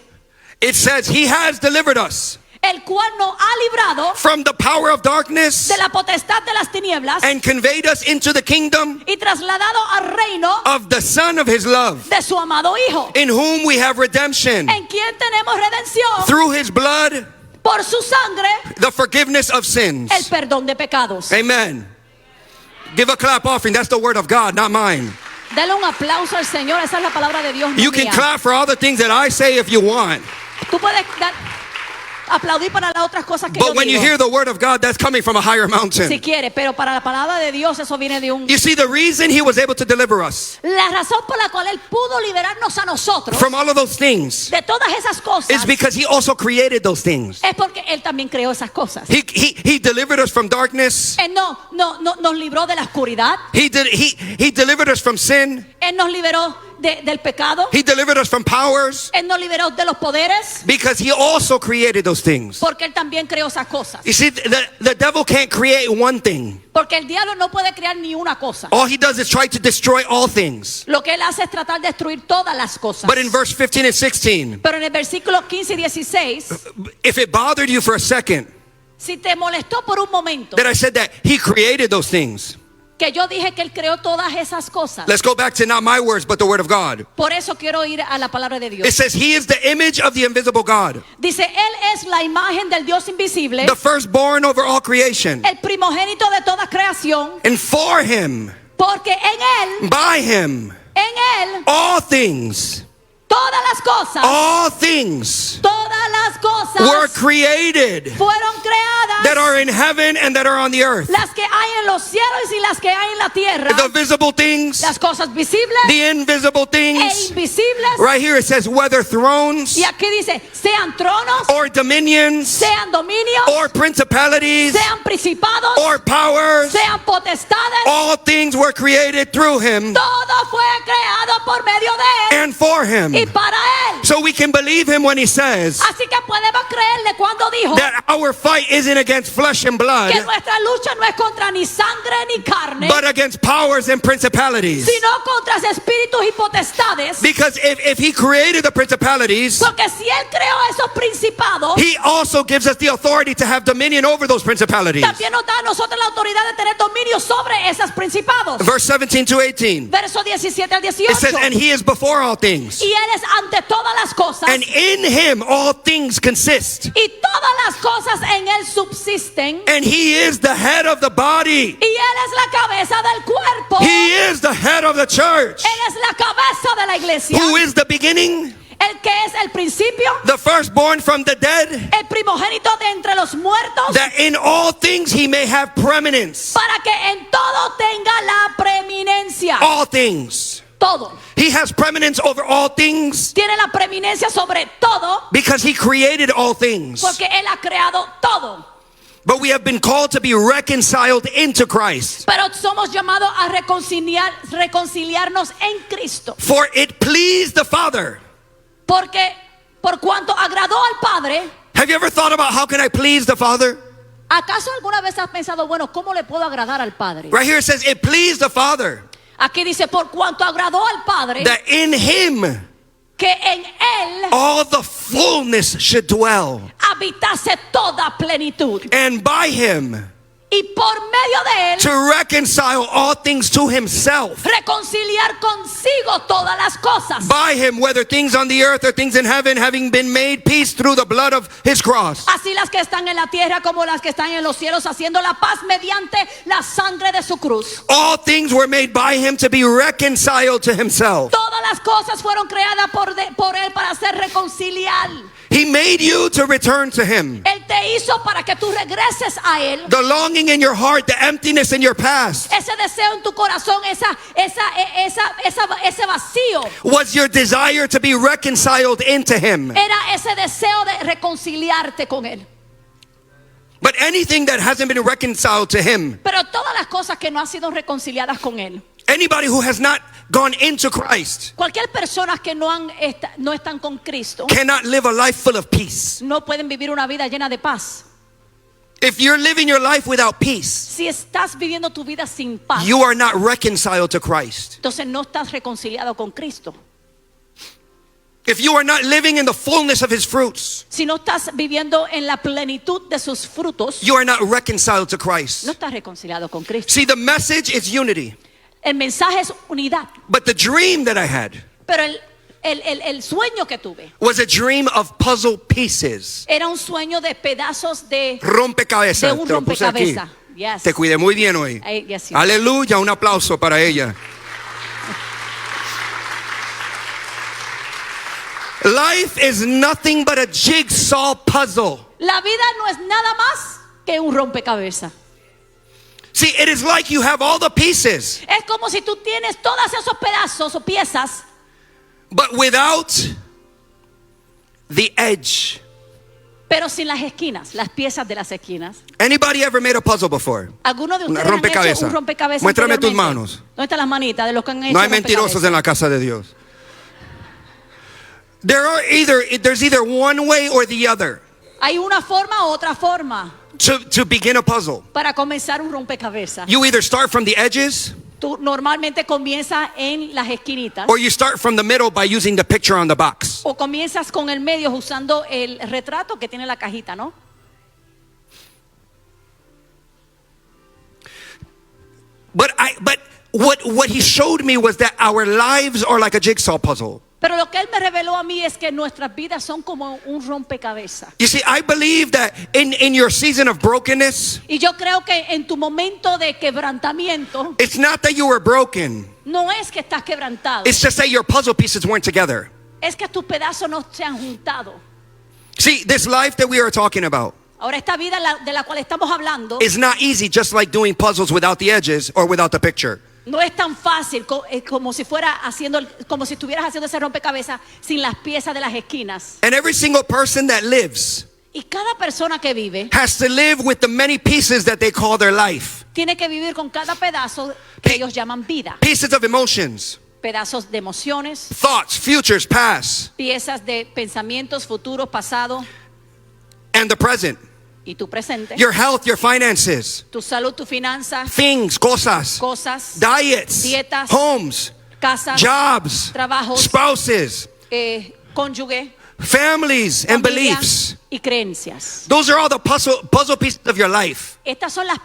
It says he has delivered us El cual nos ha librado from the power of darkness de la potestad de las tinieblas and conveyed us into the kingdom y trasladado al reino of the Son of his love, de su amado Hijo, in whom we have redemption en quien tenemos redención through his blood, por su sangre, the forgiveness of sins. el perdón de pecados. Amen. Give a clap offering. That's the word of God, not mine. Dale un aplauso al Señor, esa es la palabra de Dios. No You can mía. clap for all the things that I say if you want. Tú puedes aplaudir para las otras cosas que But yo when you digo, hear the word of God, that's coming from a higher si mountain. quiere, pero para la palabra de Dios eso viene de un... You see, the reason he was able to deliver us La razón por la cual Él pudo liberarnos a nosotros from all of those things de todas esas cosas is because he also created those things. es porque Él también creó esas cosas. He delivered us from darkness. Él no nos libró de la oscuridad. He delivered us from sin. Él nos liberó del pecado. He delivered us from powers Él nos liberó de los poderes. because he also created those things. Porque Él también creó esas cosas. You see, the devil can't create one thing. Porque el diablo no puede crear ni una cosa. All he does is try to destroy all things. Lo que Él hace es tratar de destruir todas las cosas. But in verse 15 and 16, Pero en el versículo 15 y 16, if it bothered you for a second, Si te molestó por un momento that I said that he created those things. que yo dije que Él creó todas esas cosas, Let's go back to not my words, but the word of God. por eso quiero ir a la palabra de It Dios. says he is the image of the invisible God, Dice, Él es la imagen del Dios invisible, the firstborn over all creation. el primogénito de toda creación, And for him, porque en Él, by him, all things, todas las cosas, todas las were cosas created fueron that creadas, are in heaven and that are on the earth. las que hay en los cielos y las que hay en la tierra, The visible things, las cosas visibles the invisible e things. invisibles. Right here it says whether thrones Y aquí dice, sean tronos, or dominions sean dominios, or principalities sean principados, or powers, sean potestades, all things were created through him todo fue creado por medio de Él and for him. y para Él. So we can believe him when he says Así que podemos creerle cuando dijo that our fight isn't against flesh and blood, que nuestra lucha no es contra ni sangre ni carne, but against powers and principalities. sino contra espíritus y potestades. Because if he created the principalities, Porque si Él creó esos principados, he also gives us the authority to have dominion over those principalities. también nos da a nosotros la autoridad de tener dominio sobre esos principados. Verse 17 to 18. Verso 17 al 18. It says, and he is before all things, Y Él es ante todas las cosas. and in him all things consist. Y todas las cosas en Él subsisten. And he is the head of the body. Y Él es la cabeza del cuerpo. He is the head of the church. Él es la cabeza de la iglesia. Who is the beginning, El que es el principio, the firstborn from the dead, el primogénito de entre los muertos, that in all things he may have preeminence. para que en todo tenga la preeminencia. All things. Todo. He has preeminence over all things Tiene la preeminencia sobre todo because he created all things. porque Él ha creado todo. But we have been called to be reconciled into Christ. Pero somos llamados a reconciliarnos en Cristo. For it pleased the Father. Porque por cuanto agradó al Padre. Have you ever thought about how can I please the Father? ¿Acaso alguna vez has pensado, bueno, cómo le puedo agradar al Padre? Right here it says it pleased the Father Aquí dice, por cuanto agradó al Padre, that in him que en Él all the fullness should dwell, habitase toda plenitud. and by him Y por medio de Él, to reconcile all things to himself. reconciliar consigo todas las cosas. By him, whether things on the earth or things in heaven, having been made peace through the blood of his cross. Así las que están en la tierra como las que están en los cielos, haciendo la paz mediante la sangre de su cruz. All things were made by him to be reconciled to himself. Todas las cosas fueron creadas por Él para ser reconciliar. He made you to return to him. Él te hizo para que tú regreses a Él. The longing in your heart, the emptiness in your past, Ese deseo en tu corazón, ese vacío, was your desire to be reconciled into him. era ese deseo de reconciliarte con Él. But anything that hasn't been reconciled to him, Pero todas las cosas que no han sido reconciliadas con Él, anybody who has not gone into Christ cualquier persona que no están con Cristo, cannot live a life full of peace. no pueden vivir una vida llena de paz. If you're living your life without peace, Si estás viviendo tu vida sin paz, you are not reconciled to Christ. entonces no estás reconciliado con Cristo. If you are not living in the fullness of his fruits, Si no estás viviendo en la plenitud de sus frutos, you are not reconciled to Christ. no estás reconciliado con Cristo. See, the message is unity, El mensaje es unidad, but the dream that I had pero el sueño que tuve was a dream of puzzle pieces. era un sueño de pedazos de Rompecabezas. un Te lo puse aquí. rompecabezas. Yes. Te cuidé muy bien hoy. Yes, you- Aleluya, un aplauso para ella. Life is nothing but a jigsaw puzzle. La vida no es nada más que un rompecabezas. See, it is like you have all the pieces, Es como si tú tienes todos esos pedazos o piezas, but without the edge. pero sin las esquinas, las piezas de las esquinas. Anybody ever made a puzzle before? ¿Alguno de Una ustedes han hecho rompecabezas. un rompecabezas? Muéstrame tus anteriormente? manos. ¿Dónde están las manitas de los que han hecho No hay rompecabezas? mentirosos en la casa de Dios. There's either one way or the other Hay una forma u otra forma to begin a puzzle. para comenzar un rompecabezas. You either start from the edges Tú normalmente comienzas en las esquinitas or you start from the middle by using the picture on the box. o comienzas con el medio usando el retrato que tiene la cajita, ¿no? what he showed me was that our lives are like a jigsaw puzzle. Pero lo que él me reveló a mí es que nuestras vidas son como un rompecabezas. You see, I believe that in your season of brokenness, Y yo creo que en tu momento de quebrantamiento, it's not that you were broken. no es que estás quebrantado, It's just that your puzzle pieces weren't together. es que tus pedazos no se han juntado. See, this life that we are talking about Ahora esta vida de la cual estamos hablando is not easy, just like doing puzzles without the edges or without the picture. no es tan fácil como si como si estuvieras haciendo ese rompecabezas sin las piezas de las esquinas. And every single person that lives Y cada persona que vive has to live with the many pieces that they call their life. tiene que vivir con cada pedazo que ellos llaman vida. Pieces of emotions, Pedazos de emociones, thoughts, futures, past, piezas de pensamientos, futuros, pasado and the present. y tu presente. Your health, your finances, Tu salud, tu finanza, things, cosas, cosas, diets, Dietas. homes, casas, jobs, trabajos, spouses, cónyuge, families, and familia beliefs. y creencias. Those are all the puzzle pieces of your life. Estas son las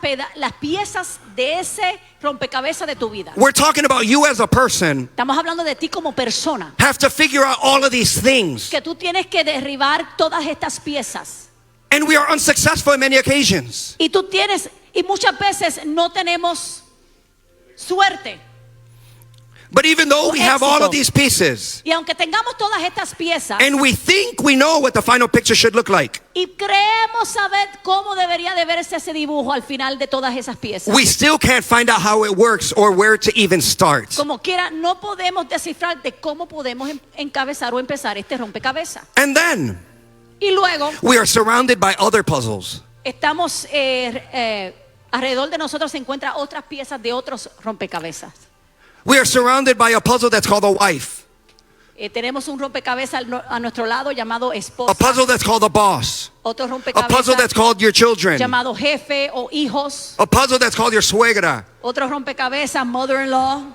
piezas de ese rompecabezas de tu vida. We're talking about you as a person Estamos hablando de ti como persona, have to figure out all of these things. que tú tienes que derribar todas estas piezas. And we are unsuccessful in many occasions. Y muchas veces no tenemos suerte. But even though we have all of these pieces, Y aunque tengamos todas estas piezas and we think we know what the final picture should look like, y creemos saber cómo debería de verse ese dibujo al final de todas esas piezas, we still can't find out how it works or where to even start. como quiera, no podemos descifrar de cómo podemos encabezar o empezar este rompecabezas. And then Y luego we are surrounded by other puzzles. estamos alrededor de nosotros se encuentran otras piezas de otros rompecabezas. We are surrounded by a puzzle that's called a wife, Tenemos un rompecabezas a nuestro lado llamado a esposa, puzzle that's called a boss, otro a puzzle rompecabezas that's called your children, llamado jefe o hijos, a puzzle that's called your suegra. otro rompecabezas mother-in-law.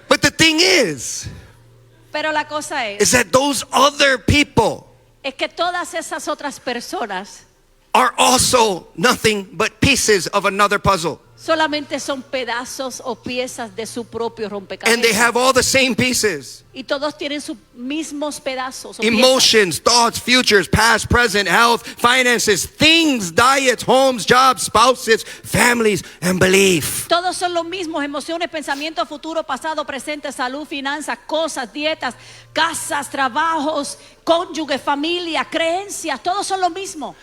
But the thing is Pero la cosa es that those other people que todas esas otras personas are also nothing but pieces of another puzzle. solamente son pedazos o piezas de su propio And they have rompecabezas. all the same pieces. Y todos tienen sus mismos pedazos o piezas. Emotions, thoughts, futures, past, present, health, finances, things, diets, homes, jobs, spouses, families, and belief. Todos son los mismos: emociones, pensamientos, futuro, pasado, presente, salud, finanzas, cosas, dietas, casas, trabajos, cónyuge, familia, creencias. Todos son lo mismo.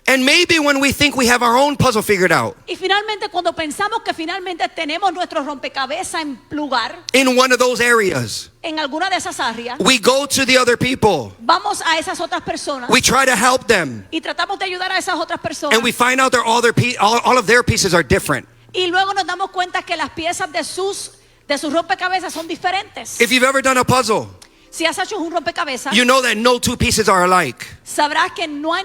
And maybe when we think we have our own puzzle figured out Y finalmente, cuando pensamos que finalmente tenemos nuestro rompecabezas en lugar, in one of those areas, en alguna de esas áreas, we go to the other people. vamos a esas otras personas We try to help them. y tratamos de ayudar a esas otras personas. And we find out all of their pieces are different. Y luego nos damos cuenta que las piezas de sus rompecabezas son diferentes. If you've ever done a puzzle, Si has hecho un rompecabezas, you know that no two pieces are alike. sabrás que no hay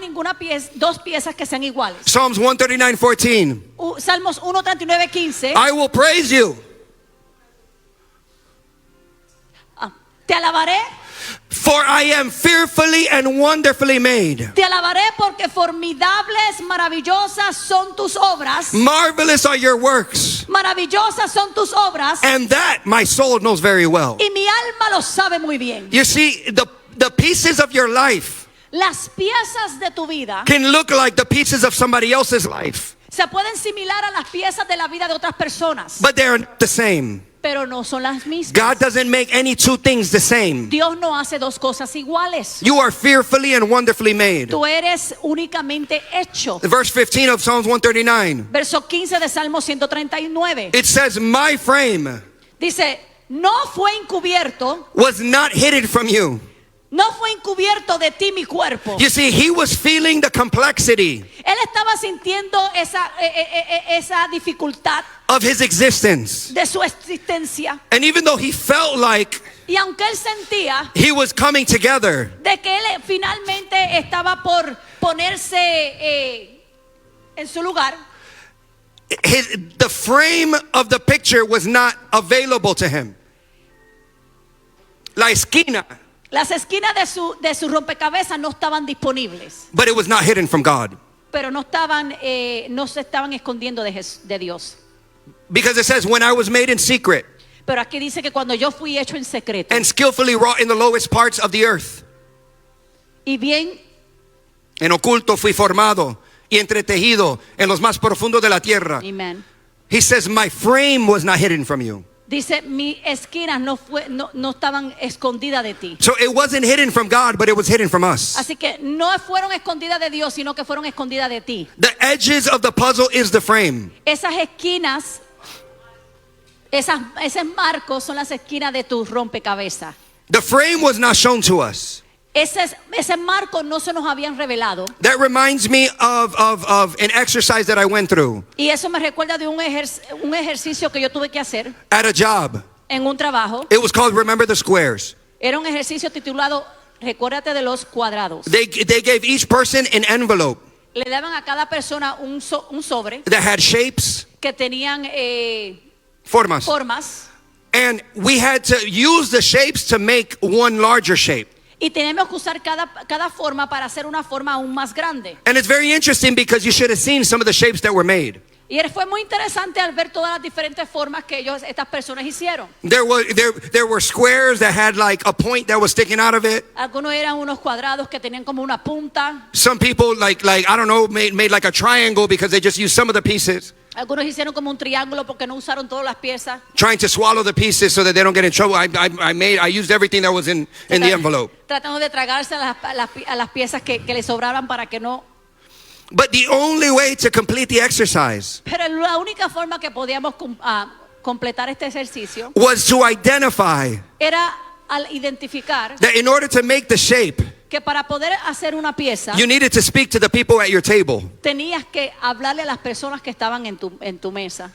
dos piezas que sean iguales. Psalms 139:14. Salmos 1:39-15. I will praise you, Te alabaré, for I am fearfully and wonderfully made. te alabaré porque formidables, maravillosas son tus obras. Marvelous are your works, Maravillosas son tus obras. and that my soul knows very well. Y mi alma lo sabe muy bien. You see, the pieces of your life Las piezas de tu vida can look like the pieces of somebody else's life, se pueden similar a las piezas de la vida de otras personas, but they're not the same. pero no son las mismas. God doesn't make any two things the same. Dios no hace dos cosas iguales. You are fearfully and wonderfully made. Tú eres únicamente hecho. Verse 15 of Psalms 139. Verso 15 de Salmo 139. It says, my frame Dice, no fue encubierto, was not hidden from you. no fue encubierto de ti mi cuerpo. You see, he was feeling the complexity Él estaba sintiendo esa dificultad of his existence. de su existencia. And even though he felt like Y aunque él sentía he was coming together, de que él finalmente estaba por ponerse en su lugar, the frame of the picture was not available to him. La esquina Las esquinas de su rompecabezas no estaban disponibles, but it was not hidden from God. pero no se estaban escondiendo de Dios. Because it says, when I was made in secret Pero aquí dice que cuando yo fui hecho en secreto and skillfully wrought in the lowest parts of the earth, y bien en oculto fui formado y entretejido en los más profundos de la tierra. Amen. He says, my frame was not hidden from you. Dice, mis esquinas no estaban escondidas de ti. So it wasn't hidden from God, but it was hidden from us. Así que no fueron escondidas de Dios, sino que fueron escondidas de ti. The edges of the puzzle is the frame. Esas esquinas, esos marcos son las esquinas de tu rompecabezas. The frame was not shown to us. Ese marco no se nos habían revelado. That reminds me of an exercise that I went through Y eso me recuerda de un ejercicio que yo tuve que hacer at a job. en un trabajo. It was called Remember the Squares. Era un ejercicio titulado Recuérdate de los cuadrados. They gave each person an envelope Le daban a cada persona un sobre that had shapes, que tenían formas. formas. And we had to use the shapes to make one larger shape. Y tenemos que usar cada forma para hacer una forma aún más grande. And it's very interesting because you should have seen some of the shapes that were made. Y fue muy interesante al ver todas las diferentes formas que estas personas hicieron. There were squares that had like a point that was sticking out of it. Algunos eran unos cuadrados que tenían como una punta. Some people like I don't know made like a triangle because they just used some of the pieces. Algunos hicieron como un triángulo porque no usaron todas las piezas. Trying to swallow the pieces so that they don't get in trouble. I used everything that was in the envelope. Tratando de tragarse a las piezas que le sobraban para que no. But the only way to complete the exercise Pero la única forma que podíamos completar este ejercicio was to identify era al identificar that in order to make the shape, que para poder hacer una pieza you needed to speak to the people at your table. tenías que hablarle a las personas que estaban en tu mesa.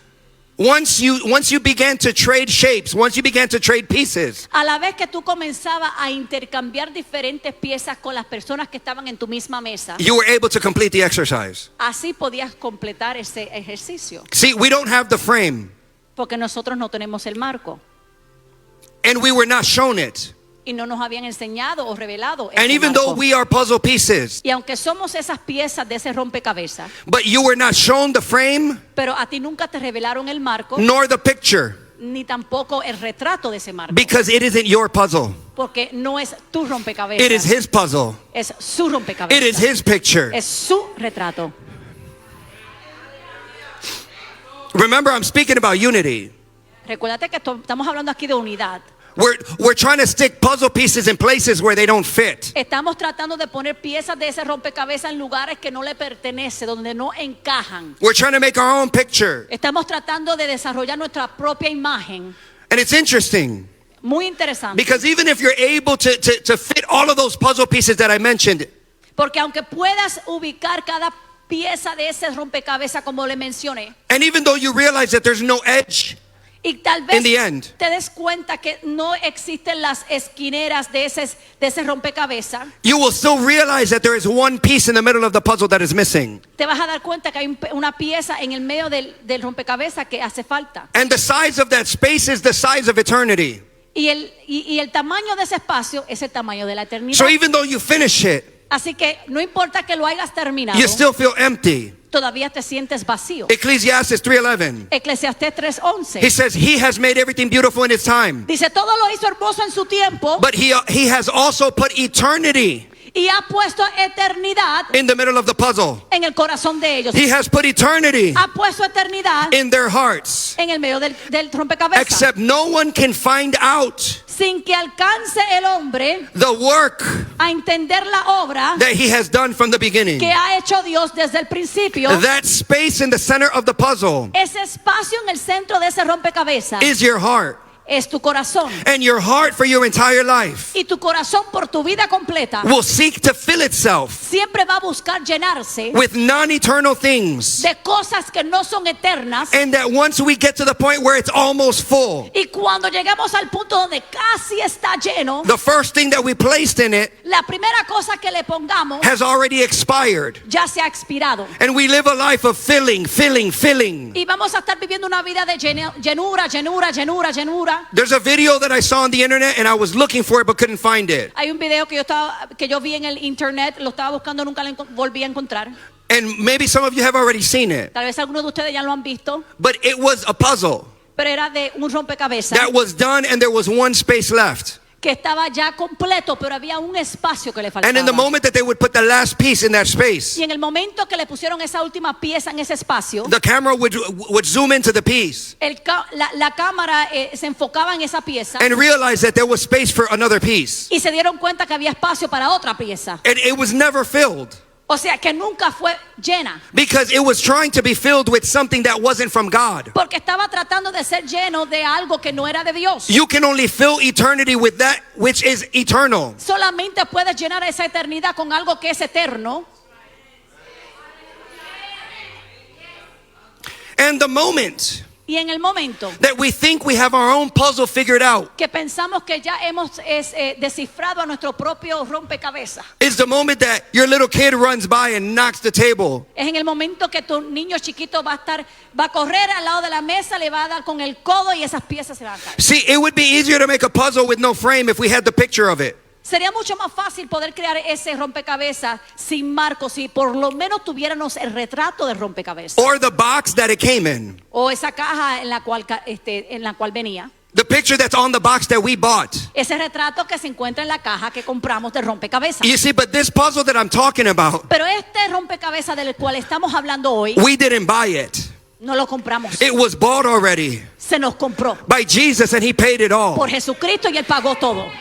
Once you began to trade shapes, once you began to trade pieces, A la vez que tú comenzabas a intercambiar diferentes piezas con las personas que estaban en tu misma mesa, you were able to complete the exercise. así podías completar ese ejercicio. See, we don't have the frame, Porque nosotros no tenemos el marco and we were not shown it. y no nos habían enseñado o revelado And ese even though marco. we are puzzle pieces, Y aunque somos esas piezas de ese rompecabezas, but you were not shown the frame pero a ti nunca te revelaron el marco nor the picture ni tampoco el retrato de ese marco, because it isn't your puzzle. porque no es tu rompecabezas, It is his puzzle. es su rompecabezas, It is his picture. es su retrato. Remember, I'm speaking about unity. Recuérdate que estamos hablando aquí de unidad. We're trying to stick puzzle pieces in places where they don't fit. Estamos tratando de poner piezas de ese rompecabezas en lugares que no le pertenecen, donde no encajan. We're trying to make our own picture. Estamos tratando de desarrollar nuestra propia imagen. And it's interesting Muy interesante. because even if you're able to fit all of those puzzle pieces that I mentioned, Porque aunque puedas ubicar cada pieza de ese rompecabezas como le mencioné, and even though you realize that there's no edge, y tal vez in the end, te des cuenta que no existen las esquineras de ese rompecabezas, you will still realize that there is one piece in the middle of the puzzle that is missing. te vas a dar cuenta que hay una pieza en el medio del rompecabezas que hace falta. And the size of that space is the size of eternity. Y el tamaño de ese espacio es el tamaño de la eternidad. So even though you finish it, Así que no importa que lo hayas terminado, you still feel empty. todavía te sientes vacío. Ecclesiastes 3:11. Eclesiastés He 3:11 says he has made everything beautiful in his time, dice, todo lo hizo hermoso en su tiempo but he has also put eternity y ha puesto eternidad in the middle of the puzzle. en el corazón de ellos. He has put eternity Ha puesto eternidad in their hearts, en el medio del rompecabezas, except no one can find out sin que alcance el hombre the work a entender la obra that he has done from the beginning. que ha hecho Dios desde el principio. That space in the center of the puzzle Ese espacio en el centro de ese rompecabezas is your heart, es tu corazón. and your heart for your entire life Y tu corazón por tu vida completa will seek to fill itself siempre va a buscar llenarse with non-eternal things. de cosas que no son eternas. And that once we get to the point where it's almost full, Y cuando llegamos al punto donde casi está lleno, the first thing that we placed in it la primera cosa que le pongamos has already expired. ya se ha expirado. And we live a life of filling. Y vamos a estar viviendo una vida de llenura, llenura, llenura, llenura. ahora. There's a video that I saw on the internet and I was looking for it but couldn't find it. Hay un video que yo vi en el internet, lo estaba buscando, nunca lo volví a encontrar. And maybe some of you have already seen it. Tal vez algunos de ustedes ya lo han visto, But it was a puzzle pero era de un rompecabezas that was done and there was one space left. que estaba ya completo, pero había un espacio que le faltaba. And in the moment that they would put the last piece in that space, Y en el momento que le pusieron esa última pieza en ese espacio, the camera would zoom into the piece la cámara se enfocaba en esa pieza and realize that there was space for another piece. y se dieron cuenta que había espacio para otra pieza. And it was never filled O sea, que nunca fue llena, because it was trying to be filled with something that wasn't from God. porque estaba tratando de ser lleno de algo que no era de Dios. You can only fill eternity with that which is eternal. Solamente puedes llenar esa eternidad con algo que es eterno. And the moment Y en el momento that we think we have our own puzzle figured out que pensamos que ya hemos descifrado a nuestro propio rompecabezas, is the moment that your little kid runs by and knocks the table. es en el momento que tu niño chiquito va a correr al lado de la mesa, le va a dar con el codo y esas piezas se van a caer. See, it would be easier to make a puzzle with no frame if we had the picture of it. Sería mucho más fácil poder crear ese rompecabezas sin marco si por lo menos tuviéramos el retrato del rompecabezas Or the box that it came in. o esa caja en la cual venía. The picture that's on the box that we bought. Ese retrato que se encuentra en la caja que compramos del rompecabezas. You see, but this puzzle that I'm talking about, Pero este rompecabezas del cual estamos hablando hoy, we didn't buy it. no lo compramos. It was bought already Se nos compró by Jesus and he paid it all. por Jesucristo y Él pagó todo.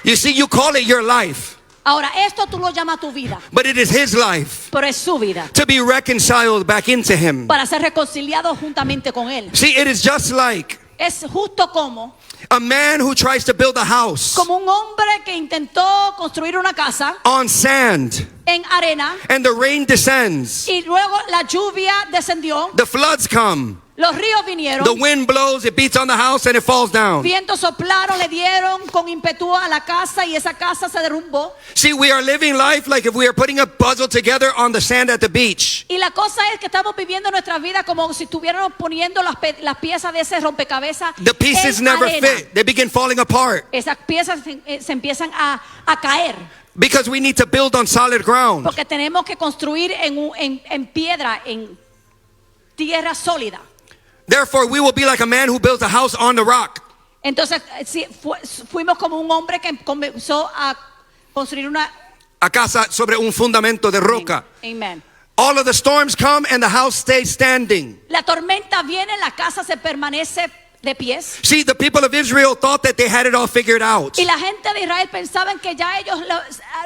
You see, you call it your life, Ahora, esto tú lo llamas tu vida, but it is his life pero es su vida. to be reconciled back into him. Para ser reconciliado juntamente con Él. See, it is just like Es justo como a man who tries to build a house un hombre que intentó construir una casa on sand en arena and the rain descends, y luego la lluvia descendió, the floods come, los ríos vinieron, the wind blows, it beats on the house and it falls down. vientos soplaron, le dieron con ímpetu a la casa y esa casa se derrumbó. See, we are living life like if we are putting a puzzle together on the sand at the beach. Y la cosa es que estamos viviendo nuestra vida como si estuviéramos poniendo las piezas de ese rompecabezas The pieces en never arena. fit. They begin falling apart Esas piezas se empiezan a caer because we need to build on solid ground. porque tenemos que construir en piedra, en tierra sólida. Therefore, we will be like a man who builds a house on the rock. Entonces fuimos como un hombre que comenzó a construir una. A casa sobre un fundamento de roca. Amen. All of the storms come and the house stays standing. La tormenta viene, la casa se permanece de pies. See, the people of Israel thought that they had it all figured out Y la gente de Israel pensaban que ya ellos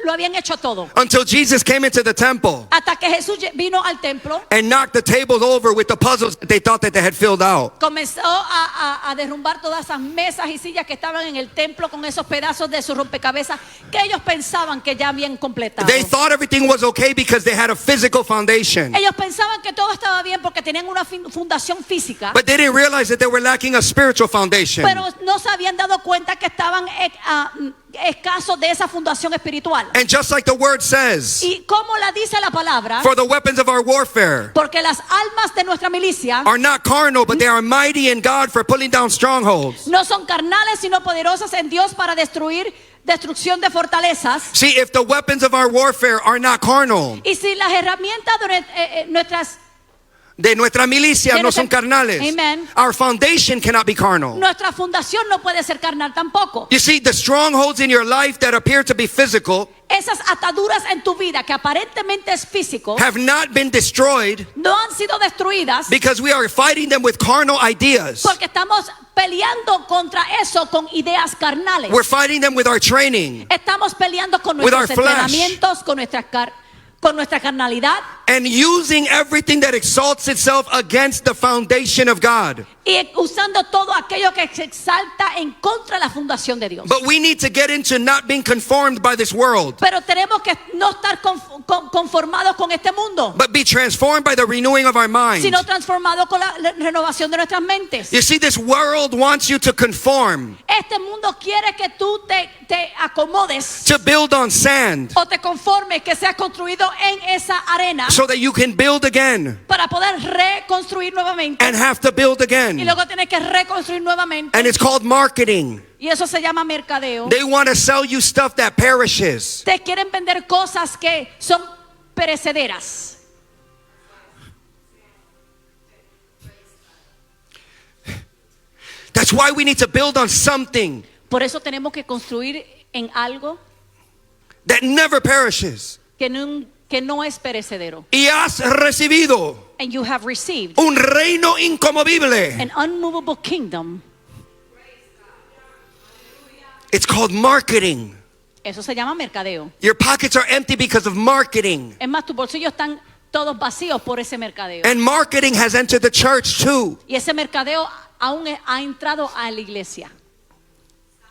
lo habían hecho todo. until Jesus came into the temple Hasta que Jesús vino al templo, and knocked the tables over with the puzzles that they thought that they had filled out. comenzó a derrumbar todas esas mesas y sillas que estaban en el templo con esos pedazos de su rompecabezas que ellos pensaban que ya habían completado. They thought everything was okay because they had a physical foundation. Ellos pensaban que todo estaba bien porque tenían una fundación física, But they didn't realize that they were lacking a spiritual foundation. pero no se habían dado cuenta que estaban escasos de esa fundación espiritual. And just like the word says, Y como la dice la palabra, for the weapons of our warfare porque las almas de nuestra milicia are not carnal, but they are mighty in God for pulling down strongholds. no son carnales sino poderosas en Dios para destrucción de fortalezas. See, if the weapons of our warfare are not carnal, Y si las herramientas de nuestra milicia de no son nuestra- carnales, Amen. our foundation cannot be carnal. nuestra fundación no puede ser carnal tampoco. You see, the strongholds in your life that appear to be physical Esas ataduras en tu vida que aparentemente es físico have not been destroyed no han sido destruidas because we are fighting them with carnal ideas. porque estamos peleando contra eso con ideas carnales. We're fighting them with our training Estamos peleando con With nuestros our flesh. entrenamientos, con nuestra carnalidad and using everything that exalts itself against the foundation of God. y usando todo aquello que se exalta en contra de la fundación de Dios. But we need to get into not being conformed by this world, Pero tenemos que no estar conformados con este mundo, but be transformed by the renewing of our mind. sino transformados con la renovación de nuestras mentes. You see, this world wants you to conform, Este mundo quiere que tú te acomodes to build on sand, o te conformes, que seas construido en esa arena, so that you can build again para poder reconstruir nuevamente. and have to build Y again. luego tienes que reconstruir nuevamente. And it's called marketing. Y eso se llama mercadeo. They want to sell you stuff that perishes. Te quieren vender cosas que son perecederas. That's why we need to build on something Por eso tenemos que construir en algo that never perishes. que no es perecedero. Y has recibido And you have received un reino inconmovible. an unmovable kingdom. It's called marketing. Eso se llama mercadeo. Your pockets are empty because of marketing. Es más, tus bolsillos están todos vacíos por ese mercadeo. And marketing has entered the church too. Y ese mercadeo aún ha entrado a la iglesia.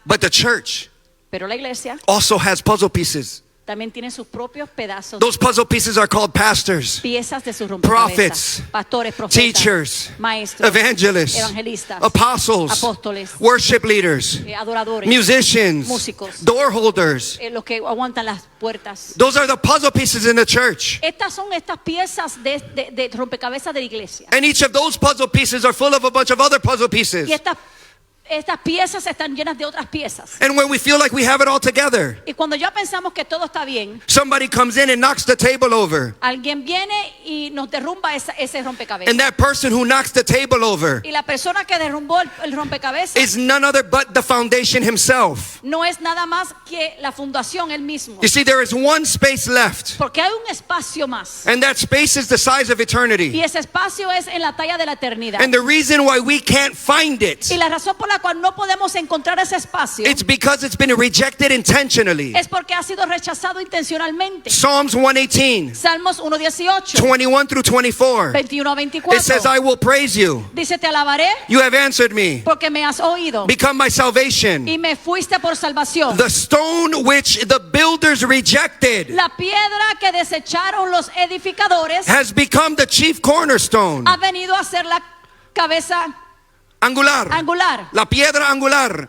But the church Pero la iglesia also has puzzle pieces. también tiene sus propios pedazos, Those puzzle pieces are called pastors, piezas de sus prophets, rompecabezas. Pastores, profetas, teachers, maestros, evangelists, evangelistas, apostles, apóstoles, worship leaders, adoradores, musicians, músicos, door holders. los que aguantan las puertas. Those are the puzzle pieces in the church. Estas son estas piezas de rompecabezas de la iglesia. And each of those puzzle pieces are full of a bunch of other puzzle pieces. Y estas piezas están llenas de otras piezas. And when we feel like we have it all together, Y cuando ya pensamos que todo está bien, somebody comes in and knocks the table over. alguien viene y nos derrumba ese rompecabezas. And that person who knocks the table over Y la persona que derrumbó el rompecabezas is none other but the foundation himself. no es nada más que la fundación, él mismo. You see, there is one space left, Porque hay un espacio más. and that space is the size of Y eternity. ese espacio es en la talla de la eternidad. And the reason why we can't find it, Y la razón por la cual no podemos encontrar ese espacio it's because it's been rejected intentionally. es porque ha sido rechazado intencionalmente. Psalms 118, Salmos 1:18, 21 through 24. 21 a It says, 24. I will praise you. Dice, te alabaré You have answered me. porque me has oído Become my salvation. y me fuiste por salvación. The stone which the builders rejected La piedra que desecharon los edificadores has become the chief cornerstone. ha venido a ser la cabeza Angular. angular. La piedra angular.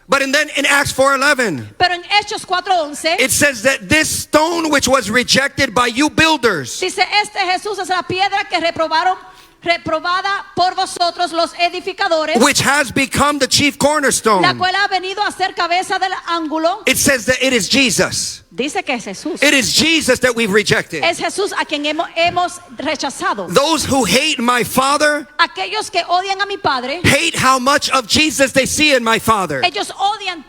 But then in Acts 4:11, Pero en Hechos 4:11 it says that this stone which was rejected by you builders dice, este Jesús es la piedra que reprobada por vosotros los edificadores, which has become the chief la cornerstone. cual ha venido a ser cabeza del ángulo. It says that it is Jesus. Dice que es Jesús. It is Jesus that we've rejected. Es Jesús a quien hemos rechazado. Those who hate my Father Aquellos que odian a mi Padre, hate how much of Jesus they see in my Father. ellos odian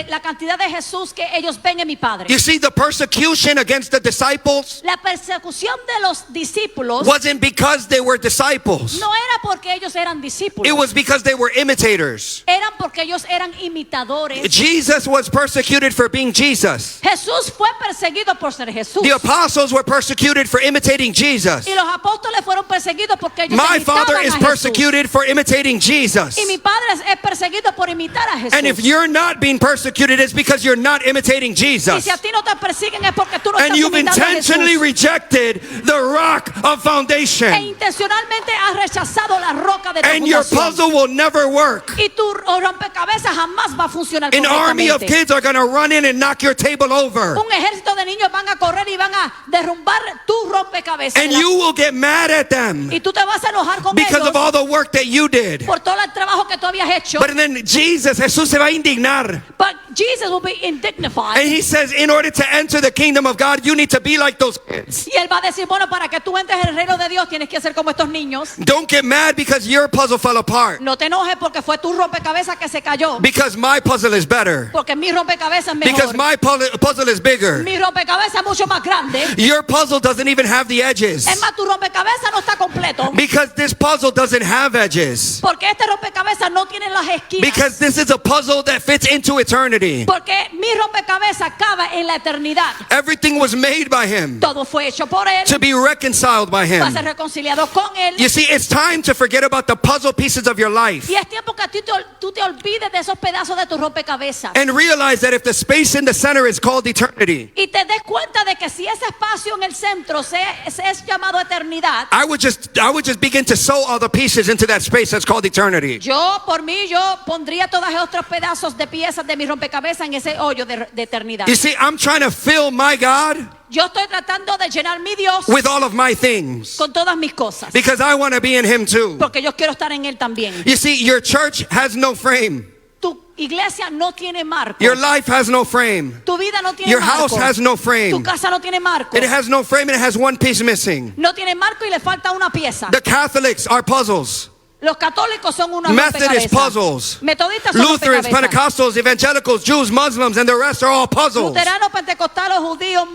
la cantidad de Jesús que ellos ven en mi Padre. You see, the persecution against the disciples La persecución de los discípulos wasn't because they were disciples. no era porque ellos eran discípulos. It was because they were imitators. Eran porque ellos eran imitadores. Jesus was persecuted for being Jesus. Jesús fue perseguido por ser Jesús. The apostles were persecuted for imitating Jesus. Y los apóstoles fueron perseguidos porque ellos My imitaban Father a is Jesús. persecuted for imitating Jesus. Y mi Padre es perseguido por imitar a Jesús. And if you're not being persecuted, it's because you're not imitating Y Jesus. si a ti no te persiguen es porque tú no And estás you've imitando a intentionally Jesús. rejected the rock of E foundation. intencionalmente has rechazado la roca de tu And your fundación. puzzle will never work. Y tu rompecabezas jamás va a funcionar An army of correctamente. kids are going to run in and knock your table over. Un ejército de niños van a correr y van a derrumbar tu rompecabezas. And you will get mad at them Y tú te vas a enojar con because ellos of all the work that you did. por todo el trabajo que tú habías hecho. But then Jesús se va a indignar. But Jesus will be indignified. And he says, in order to enter the kingdom of God, you need to be like those kids. Y él va a decir, bueno, para que tú entres en el reino de Dios tienes que ser como estos niños. Don't get mad because your puzzle fell apart. No te enojes porque fue tu rompecabezas que se cayó. Because my puzzle is better. Porque mi rompecabezas es Because mejor. my puzzle is bigger. Mi rompecabezas es mucho más grande. Your puzzle doesn't even have the edges. Es más, tu rompecabezas no está completo. Because this puzzle doesn't have edges. Porque este rompecabezas no tiene las esquinas. Because this is a puzzle that fits into eternity. Porque mi rompecabezas cabe en la eternidad. Everything was made by him Todo fue hecho por él. to be reconciled by Va a him. ser reconciliado con él. You see, it's time to forget about the puzzle pieces of your life Y es tiempo que tú te olvides de esos pedazos de tu rompecabezas. and realize that if the space in the center is called eternity, Y te des cuenta de que si ese espacio en el centro se es llamado eternidad, I would just begin to sew all the pieces into that space that's called eternity. yo por mí yo pondría todos esos otros pedazos de piezas de mi rompecabezas rompecabezas en ese hoyo de eternidad. You see, I'm trying to fill my God Yo estoy tratando de llenar mi Dios with all of my things con todas mis cosas, because I want to be in Him too. porque yo quiero estar en Él también. You see, your church has no frame. Tu iglesia no tiene marco. Your life has no frame. Tu vida no tiene Your marco. house has no Tu frame. casa no tiene marco. It has no frame and it has one piece missing. No tiene marco y le falta una pieza. The Catholics are puzzles. Los católicos son unos Methodist rompecabezas. puzzles. Metodistas son Lutherans, rompecabezas. Pentecostals, evangelicals, Jews, Muslims, and the rest are all puzzles. Luteranos, pentecostales, judíos,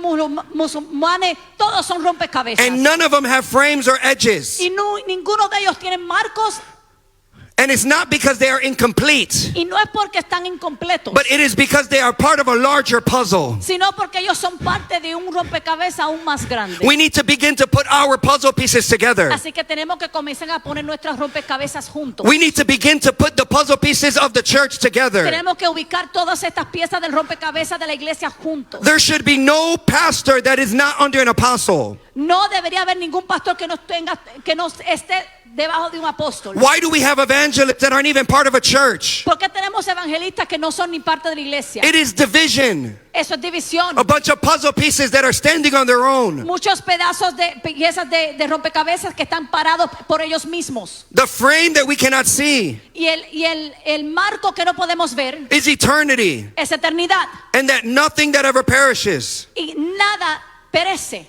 musulmanes, todos son rompecabezas. And none of them have frames or edges. Y ninguno de ellos tiene marcos, And it's not because they are incomplete, y no es porque están incompletos, but it is because they are part of a larger puzzle. sino porque ellos son parte de un rompecabezas aún más grande. We need to begin to put our puzzle pieces together. Así que tenemos que comenzar a poner nuestros rompecabezas juntos. We need to begin to put the puzzle pieces of the church together. Tenemos que ubicar todas estas piezas del rompecabezas de la iglesia juntos. There should be no pastor that is not under an apostle. No debería haber ningún pastor que no esté debajo de un apóstol. Why do we have evangelists that aren't even part of a church? ¿Por qué tenemos evangelistas que no son ni parte de la iglesia? It is division. Eso es división. A bunch of puzzle pieces that are standing on their own. Muchos pedazos de piezas de rompecabezas que están parados por ellos mismos. The frame that we cannot see Y el marco que no podemos ver is eternity, es eternidad. and that nothing that ever perishes Y nada perece.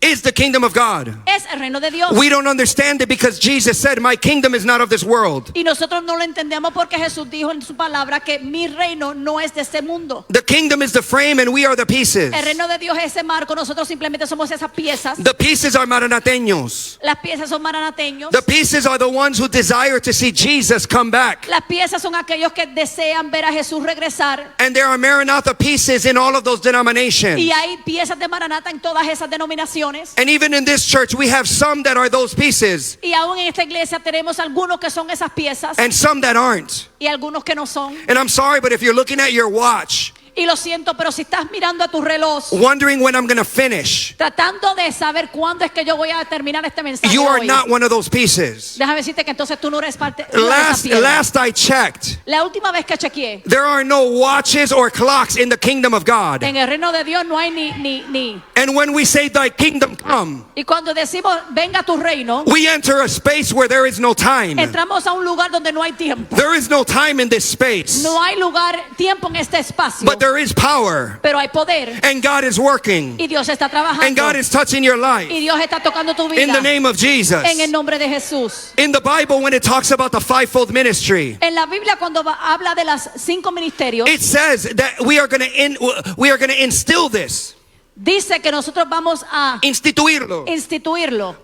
is the kingdom of God. Es el reino de Dios. We don't understand it because Jesus said, "My kingdom is not of this world." Y nosotros no lo entendemos porque Jesús dijo en su palabra que mi reino no es de este mundo. The kingdom is the frame and we are the pieces. El reino de Dios es ese marco, nosotros simplemente somos esas piezas. The pieces are maranateños. Las piezas son maranateños. The pieces are the ones who desire to see Jesus come back. Las piezas son aquellos que desean ver a Jesús regresar. And there are Maranatha pieces in all of those denominations. Y hay piezas de Maranata en todas esas denominaciones. And even in this church, we have some that are those pieces Y aún en esta iglesia tenemos algunos que son esas piezas and some that aren't. y algunos que no son. And I'm sorry, but if you're looking at your watch, Y lo siento, pero si estás mirando a tu reloj, wondering when I'm going to finish, tratando de saber cuándo es que yo voy a terminar este mensaje you are hoy, not one of those pieces. déjame decirte que entonces tú no eres parte no eres esa pieza. Last I checked, La última vez que chequeé, there are no watches or clocks in the kingdom of God. en el reino de Dios no hay ni. And when we say thy kingdom come, Y cuando decimos venga tu reino, we enter a space where there is no time. entramos a un lugar donde no hay tiempo. There is no time in this space, No hay tiempo en este espacio, but there is power. pero hay poder. And God is working. Y Dios está trabajando. And God is touching your life. Y Dios está tocando tu vida. In the name of Jesus. En el nombre de Jesús. In the Bible, when it talks about the fivefold ministry, En la Biblia cuando habla de las 5 ministerios, it says that we are going to instill this, dice que nosotros vamos a instituirlo, instituirlo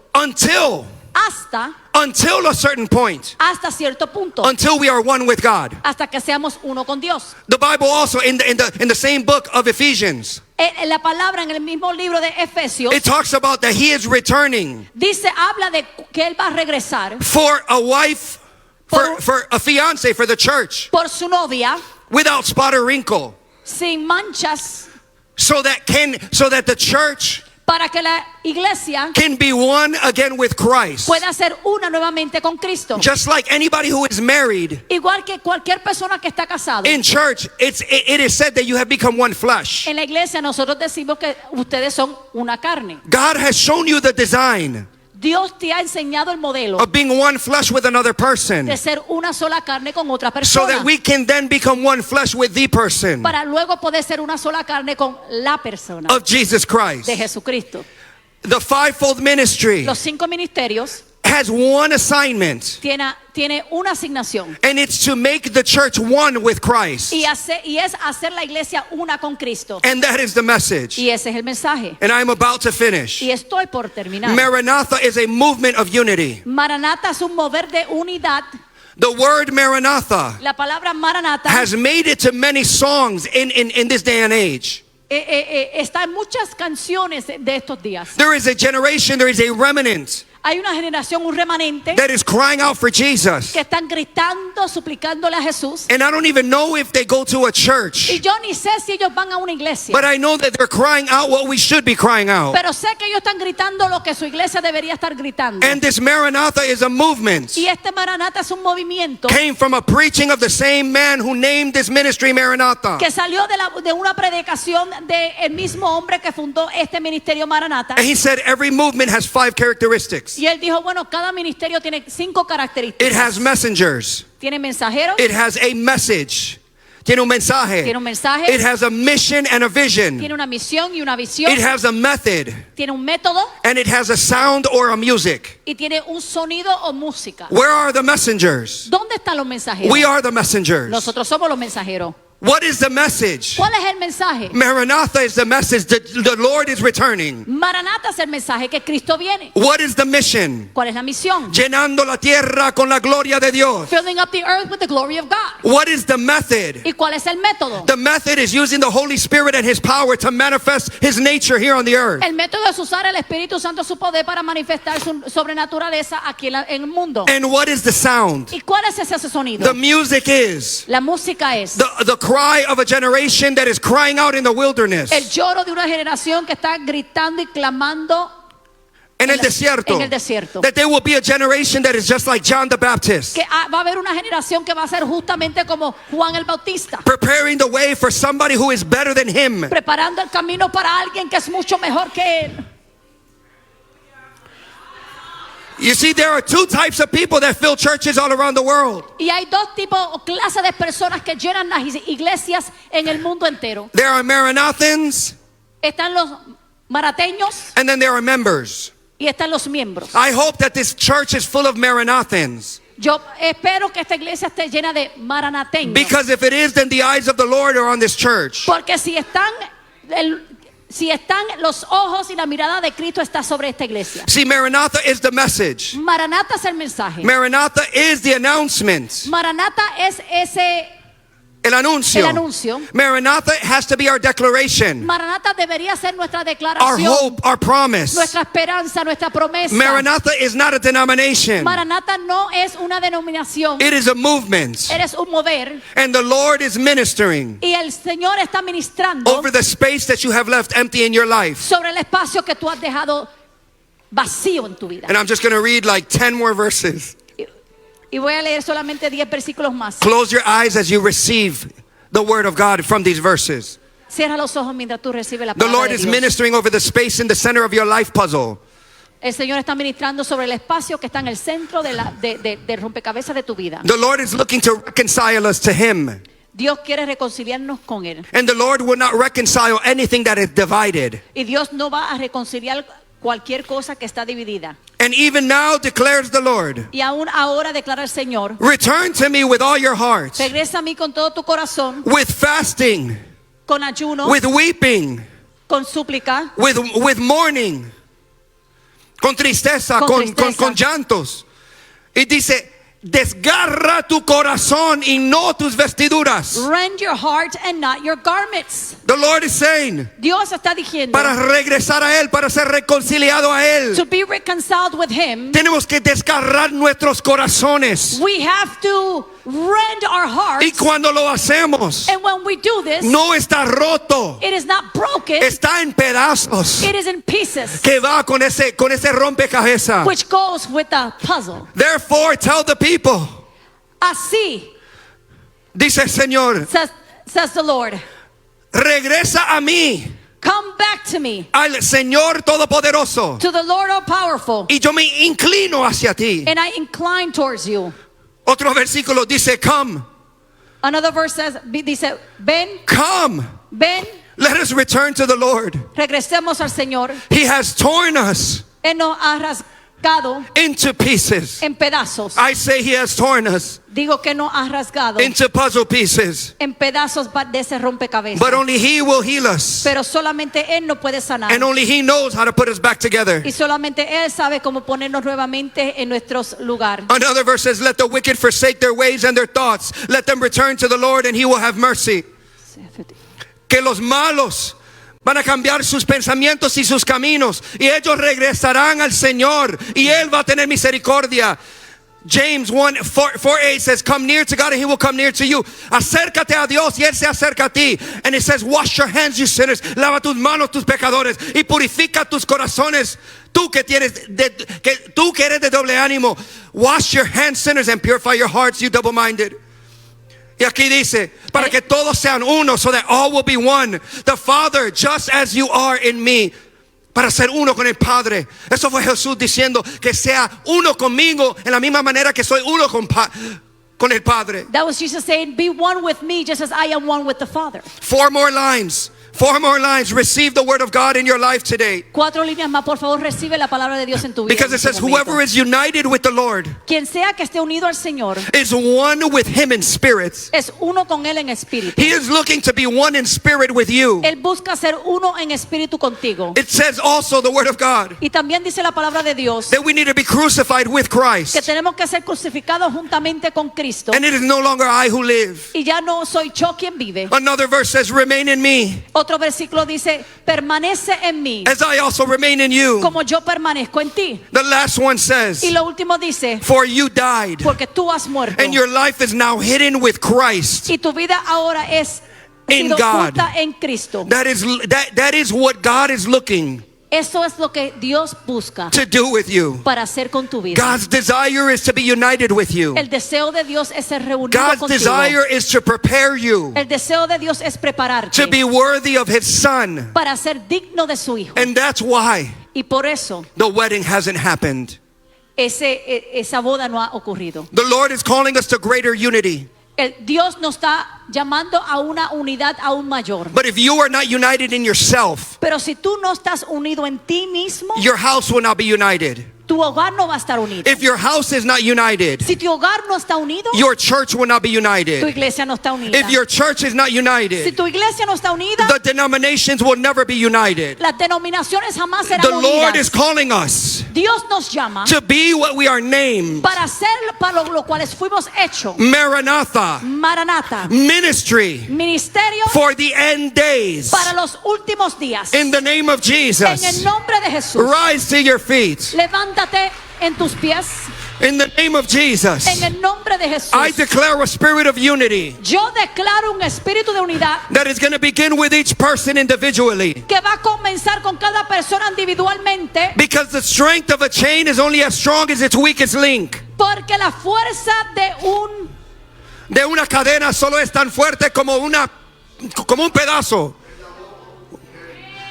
until a certain point, hasta cierto punto, until we are one with God. hasta que seamos uno con Dios. The Bible also, in the same book of Ephesians, En la palabra en el mismo libro de Efesios it talks about that He is returning habla de que él va a regresar for a wife, for a fiance, for the church, por su novia without spot or wrinkle, sin manchas, so that the church para que la iglesia can be one again with Christ. pueda ser una nuevamente con Cristo. Just like anybody who is married, Igual que cualquier persona que está casado. in church, it is said that you have become one flesh. En la iglesia nosotros decimos que ustedes son una carne. God has shown you the design Dios te ha enseñado el modelo of being one flesh with another person, de ser una sola carne con otra so persona, that we can then become one flesh with the person para luego poder ser una sola carne con la persona of Jesus Christ. de Jesucristo. The fivefold ministry Los 5 ministerios has one assignment, tiene una asignación and it's to make the church one with Christ. y es hacer la iglesia una con Cristo. And that is the message. Y ese es el mensaje. And I'm about to finish. Y estoy por terminar. Maranatha is a movement of unity. Maranata es un mover de unidad. The word Maranatha La palabra Maranata has made it to many songs in this day and age. está en muchas canciones de estos días. There is a generation, there is a remnant Hay una generación, un remanente, that is crying out for Jesus. que están gritando, suplicándole a Jesús. And I don't even know if they go to a Y church, yo ni sé si ellos van a una iglesia. but I know that they're crying out what we should be crying out. Pero sé que ellos están gritando lo que su iglesia debería estar gritando. And this Maranatha is a movement. Y este Maranata es un movimiento Came from a preaching of the same man who named this ministry Maranatha. que salió de una predicación del mismo hombre que fundó este ministerio Maranata. And he said every movement has 5 characteristics. Y él dijo, bueno, cada ministerio tiene 5 It características. has messengers. Tiene mensajeros, It has a message. Tiene un mensaje. tiene un mensaje, It has a mission and a vision. tiene una misión y una visión, It has a method. tiene un método And it has a sound or a music. y tiene un sonido o música. Where are the messengers? ¿Dónde están los mensajeros? We are the messengers. Nosotros somos los mensajeros. What is the message? ¿Cuál es el mensaje? Maranatha is the message that the Lord is returning. Maranata es el mensaje que Cristo viene. What is the mission? ¿Cuál es la misión? Llenando la tierra con la gloria de Dios. Filling up the earth with the glory of God. What is the method? ¿Y cuál es el método? The method is using the Holy Spirit and His power to manifest His nature here on the earth. El método es usar el Espíritu Santo, su poder, para manifestar su sobrenaturaleza aquí en el mundo. And what is the sound? ¿Y cuál es ese sonido? The music is La música es the cry of a generation that is crying out in the wilderness. el lloro de una generación que está gritando y clamando En el desierto. en el desierto. That there will be a generation that is just like John the Baptist. Que va a haber una generación que va a ser justamente como Juan el Bautista, Preparing the way for somebody who is better than him. preparando el camino para alguien que es mucho mejor que él. You see, there are 2 types of people that fill churches all around the world. Y hay 2 tipos o clases de personas que llenan las iglesias en el mundo entero. There are Maranathans, Están los marateños and then there are members. y están los miembros. I hope that this church is full of Maranathans. Yo espero que esta iglesia esté llena de maranateños. Because if it is, then the eyes of the Lord are on this church. Porque si están los ojos y la mirada de Cristo está sobre esta iglesia. See, Maranatha is the message. Maranata es el mensaje. Maranatha is the announcement. Maranata es El anuncio. el anuncio. Maranatha has to be our declaration, Maranata debería ser nuestra our declaración, hope, our promise. nuestra esperanza, nuestra promesa. Maranatha is not a denomination. Maranata no es una denominación, It is a movement. eres un mover. And the Lord is ministering Y el Señor está ministrando over the space that you have left empty in your life. sobre el espacio que tú has dejado vacío en tu vida. And I'm just going to read like 10 more verses. Y voy a leer solamente 10 versículos más. Close your eyes as you receive the word of God from these verses. Cierra los ojos mientras tú recibes la The palabra Lord de is Dios. ministering over the space in the center of your life puzzle. El Señor está ministrando sobre el espacio que está en el centro del rompecabezas de tu vida. The Lord is looking to reconcile us to Him. Dios quiere reconciliarnos con Él. And the Lord will not reconcile anything that is divided. Y Dios no va a reconciliar cualquier cosa que está dividida. And even now declares the Lord, Y aún ahora declara el Señor: return to me with all your heart, regresa a mí con todo tu corazón, with fasting, con ayuno, with weeping, con súplica, with mourning, con tristeza, Con con tristeza. llantos. Y dice, desgarra tu corazón y no tus vestiduras. rend your heart and not your garments. The Lord is saying, Dios está diciendo, para regresar a Él, para ser reconciliado a Él, to be reconciled with Him, tenemos que desgarrar nuestros corazones. we have to rend our hearts. Y cuando lo hacemos, And when we do this, no está roto, it is not broken, está en pedazos, it is in pieces, que va con ese rompecabezas. which goes with the puzzle. Therefore, tell the people, Así, dice el Señor, says the Lord, regresa a mí, come back to me, al Señor Todopoderoso, to the Lord all powerful, y yo me inclino hacia ti. and I incline towards you. Otro versículo dice, come, Another verse says, dice, ven, come, ven, let us return to the Lord. regresemos al Señor. He has torn us Él nos ha rasgado into pieces. en pedazos. I say He has torn us Digo que nos ha rasgado into puzzle pieces, en pedazos de ese rompecabezas. but only He will heal us, Pero solamente Él nos puede sanar. and only He knows how to put us back together. Y solamente Él sabe cómo ponernos nuevamente en nuestros lugares. Another verse says, let the wicked forsake their ways and their thoughts. Let them return to the Lord and He will have mercy. Que los malos Van a cambiar sus pensamientos y sus caminos. Y ellos regresarán al Señor. Y Él va a tener misericordia. James 1:4-8 says, come near to God and He will come near to you. Acércate a Dios y Él se acerca a ti. And it says, wash your hands, you sinners. Lava tus manos, tus pecadores. Y purifica tus corazones. Tú que eres de doble ánimo. Wash your hands, sinners, and purify your hearts, you double-minded. Y aquí dice, para que todos sean uno, so that all will be one. The Father, just as you are in me. Para ser uno con el Padre. Eso fue Jesús diciendo, que sea uno conmigo en la misma manera que soy uno con el Padre. That was Jesus saying, be one with me just as I am one with the Father. 4 more lines. Receive the word of God in your life today. 4 líneas más, por favor, recibe la palabra de Dios en tu vida. Because it says, whoever is united with the Lord Quien sea que esté unido al Señor is one with Him in spirit. es uno con Él en espíritu. He is looking to be one in spirit with you. Él busca ser uno en espíritu contigo. It says also, the word of God, Y también dice la palabra de Dios that we need to be crucified with que Christ. tenemos que ser crucificados juntamente con Cristo. And it is no longer I who live. Y ya no soy yo quien vive. Another verse says, remain in me, Otro versículo dice, permanece en mí as I also remain in you. como yo permanezco en ti. The last one says, Y lo último dice, for you died, porque tú has muerto and your life is now hidden with Christ y tu vida ahora es in sido God. oculta en Cristo. That is what God is looking Eso es lo que Dios busca to do with you. para hacer con tu vida. God's desire is to be united with you. El deseo de Dios es ser reunido God's contigo. desire is to prepare you El deseo de Dios es prepararte to be worthy of His Son. para ser digno de su Hijo. And that's why Y por eso the wedding hasn't happened. esa boda no ha ocurrido. The Lord is calling us to greater unity. Dios nos está llamando a una unidad aún mayor. But if you are not united in yourself, Pero si tú no estás unido en ti mismo, your house will not be united. tu hogar no va a estar unido. If your house is not united, Si tu hogar no está unido, your church will not be tu united. iglesia no está unida. If your church is not Si united, tu iglesia no está unida, the denominations will never be united. las denominaciones jamás serán The Lord is unidas. calling us Dios nos llama to be what we are named. para hacer para lo cuales fuimos hechos. Maranatha, Maranata, ministry ministerio for the end days. para los últimos días. In the name of En el Jesus, nombre de Jesús, rise to your feet. levántate en tus pies. In the name of Jesus, En el nombre de Jesús, I declare a spirit of unity yo declaro un espíritu de unidad that is going to begin with each person individually. que va a comenzar con cada persona individualmente, Because the strength of a chain is only as strong as its weakest link. porque la fuerza De una cadena solo es tan fuerte como un pedazo.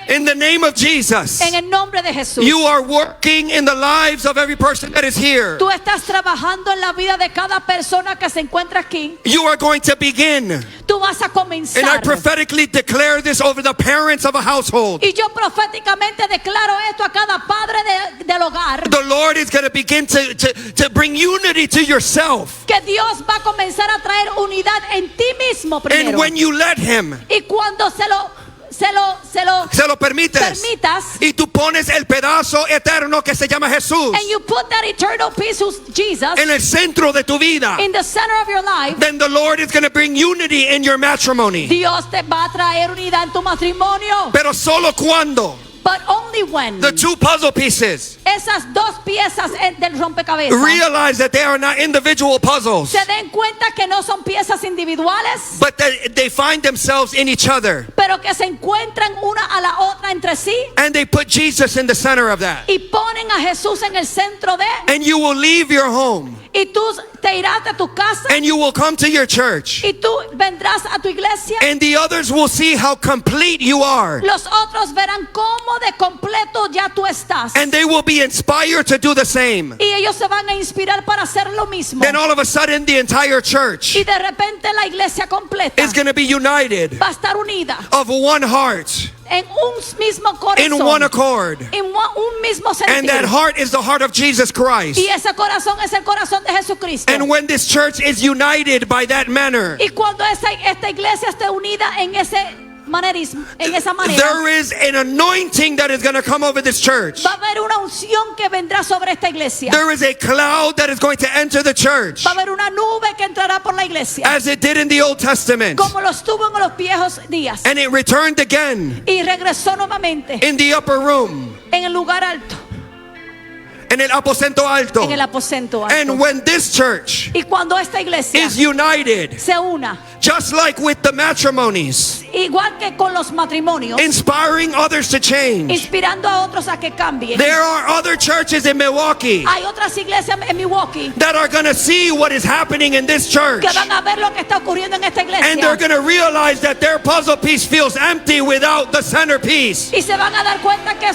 In the name of Jesus, en el nombre de Jesús. you are working in the lives of every person that is here. Tú estás trabajando en la vida de cada persona que se encuentra aquí. You are going to begin. Tú vas a And I comenzar. prophetically declare this over the parents of a household. Y yo proféticamente declaro esto a cada padre del hogar. The Lord is going to begin to bring unity to yourself. Que Dios va a comenzar a traer unidad en ti mismo And primero. when you let Him, Y cuando se lo permites, permitas, y tú pones el pedazo eterno que se llama Jesús and you put that eternal peace who's Jesus en el centro de tu vida, in the center of your life, then the Lord is going to bring unity in your matrimony. Dios te va a traer unidad en tu matrimonio. Pero solo cuando But only when the two puzzle pieces esas dos piezas del rompecabezas realize that they are not individual puzzles, se den cuenta que no son piezas individuales, but that they find themselves in each other. pero que se encuentran una a la otra entre sí And they put Jesus in the center of that. y ponen a Jesús en el centro de, And you will leave your home y tú te irás de tu casa and you will come to your church. y tú vendrás a tu iglesia. And the others will see how complete you are. Los otros verán cómo de completo ya tú estás. And they will be inspired to do the same. Y ellos se van a inspirar para hacer lo mismo. Then all of a sudden the entire church Y de repente la iglesia completa is going to be united va a estar unida of one heart, en un mismo in corazón, one accord. en un mismo And that sentir. heart is the heart of Jesus Christ. Y ese corazón es el corazón de Jesucristo. And when this church is united by that manner, Y cuando esta iglesia esté unida en ese en esa manera, there is an anointing that is going to come over this church. va a haber una unción que vendrá sobre esta iglesia. There is a cloud that is going to enter the church, Va a haber una nube que entrará por la iglesia, as it did in the Old Testament. como lo estuvo en los viejos días. And it returned again Y regresó nuevamente in the upper room, en el lugar alto, en el aposento alto. en el aposento alto. And when this church Y cuando esta iglesia is united, se una, just like with the matrimonies, igual que con los matrimonios, inspiring others to change, inspirando a otros a que cambien. there are other churches in Milwaukee Hay otras iglesias en Milwaukee that are going to see what is happening in this church, que van a ver lo que está ocurriendo en esta iglesia, and they're going to realize that their puzzle piece feels empty without the centerpiece. y se van a dar cuenta que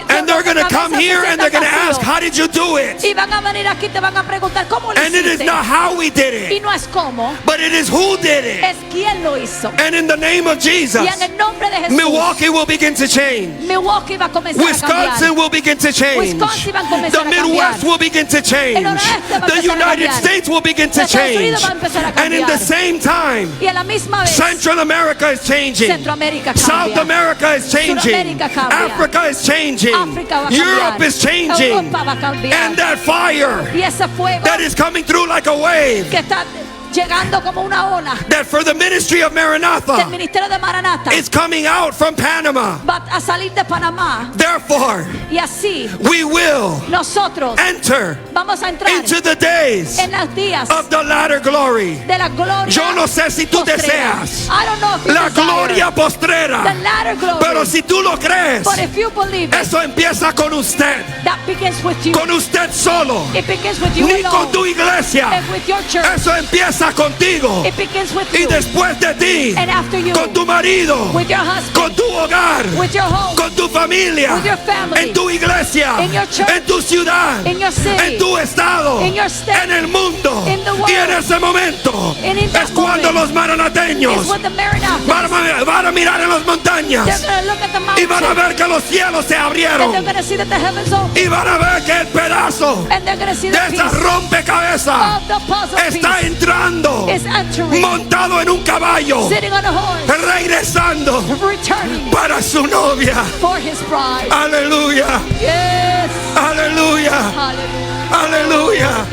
And they're going to come here and they're going to ask, how did you do it? y van a venir aquí y te van a preguntar cómo lo And it is hiciste. not how we did Y it, no es cómo, but it is who did it. es quién lo hizo. And in the name of Jesus, Y en el nombre de Jesús, Milwaukee will begin to change. Milwaukee va a comenzar a Wisconsin cambiar. will begin to change. Wisconsin va a comenzar The a cambiar. Midwest will begin to change. El oeste va a The empezar a United cambiar. States will begin to Los Estados change. Unidos va a empezar a And in the cambiar. same time, Y a la misma vez, Central America is changing. Centroamérica South cambia. America is changing. Sudamérica cambia. Africa is changing. África va a cambiar. Europe is changing. Europa va a cambiar. And that fire Y ese fuego that is coming through like a wave, que está llegando como una ola that for the ministry of del Maranatha, ministerio de Maranata it's coming out from Panama. va a salir de Panamá, Therefore, y así we will nosotros enter vamos a entrar into the days en los días of the latter glory. de la gloria. Yo no sé si tú postrera. deseas I don't know if you la desire gloria postrera, the latter glory, pero si tú lo crees, but if you believe it, eso empieza con usted, that begins with you. con usted solo, It begins with you ni con alone, tu iglesia. and with your church. Eso empieza contigo It begins with y you, después de ti, and after you, con tu marido, with your husband, con tu hogar, with your home, con tu familia, with your family, en tu iglesia, in your church, en tu ciudad, in your city, en tu estado, in your state, en el mundo. in the world. Y en ese momento And in that es cuando moment los maranateños is when the Maranatha, van a mirar en las montañas they're going to look at the y van a mountain, ver que los cielos se and they're abrieron going to see that the heavens open, y van a ver que el pedazo and they're going to see de the esa piece rompecabezas of the puzzle está piece entrando is entering, montado en un caballo, sitting on a horse, regresando returning para su novia. for his bride. Aleluya, Yes, aleluya, hallelujah. aleluya,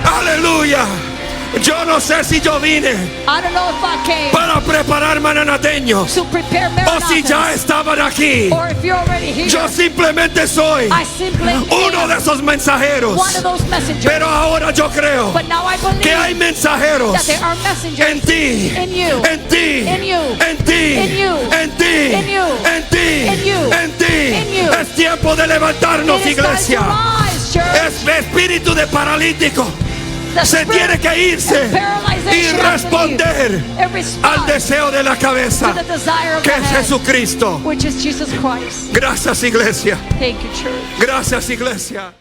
aleluya. Yo no sé si yo vine I don't know if I came para preparar mananateños to prepare o si ya Maranatha, estaban aquí. or if you're already here. Yo simplemente soy I simply uno de am esos mensajeros. one of those messengers. Pero ahora yo creo But now I que hay believe mensajeros that there are messengers en ti, in you, en ti, in you, en ti, in you, en ti, in you, en ti, in you, en ti. in you. Es tiempo de levantarnos, It is time to iglesia. rise, church. Es espíritu de paralítico. The Se spirit tiene que irse of paralyzation y has to responder leave and respond al deseo de la to cabeza, the desire of que the es head, Jesucristo. which is Jesus Christ. Gracias, iglesia. Thank you, church. Gracias, iglesia.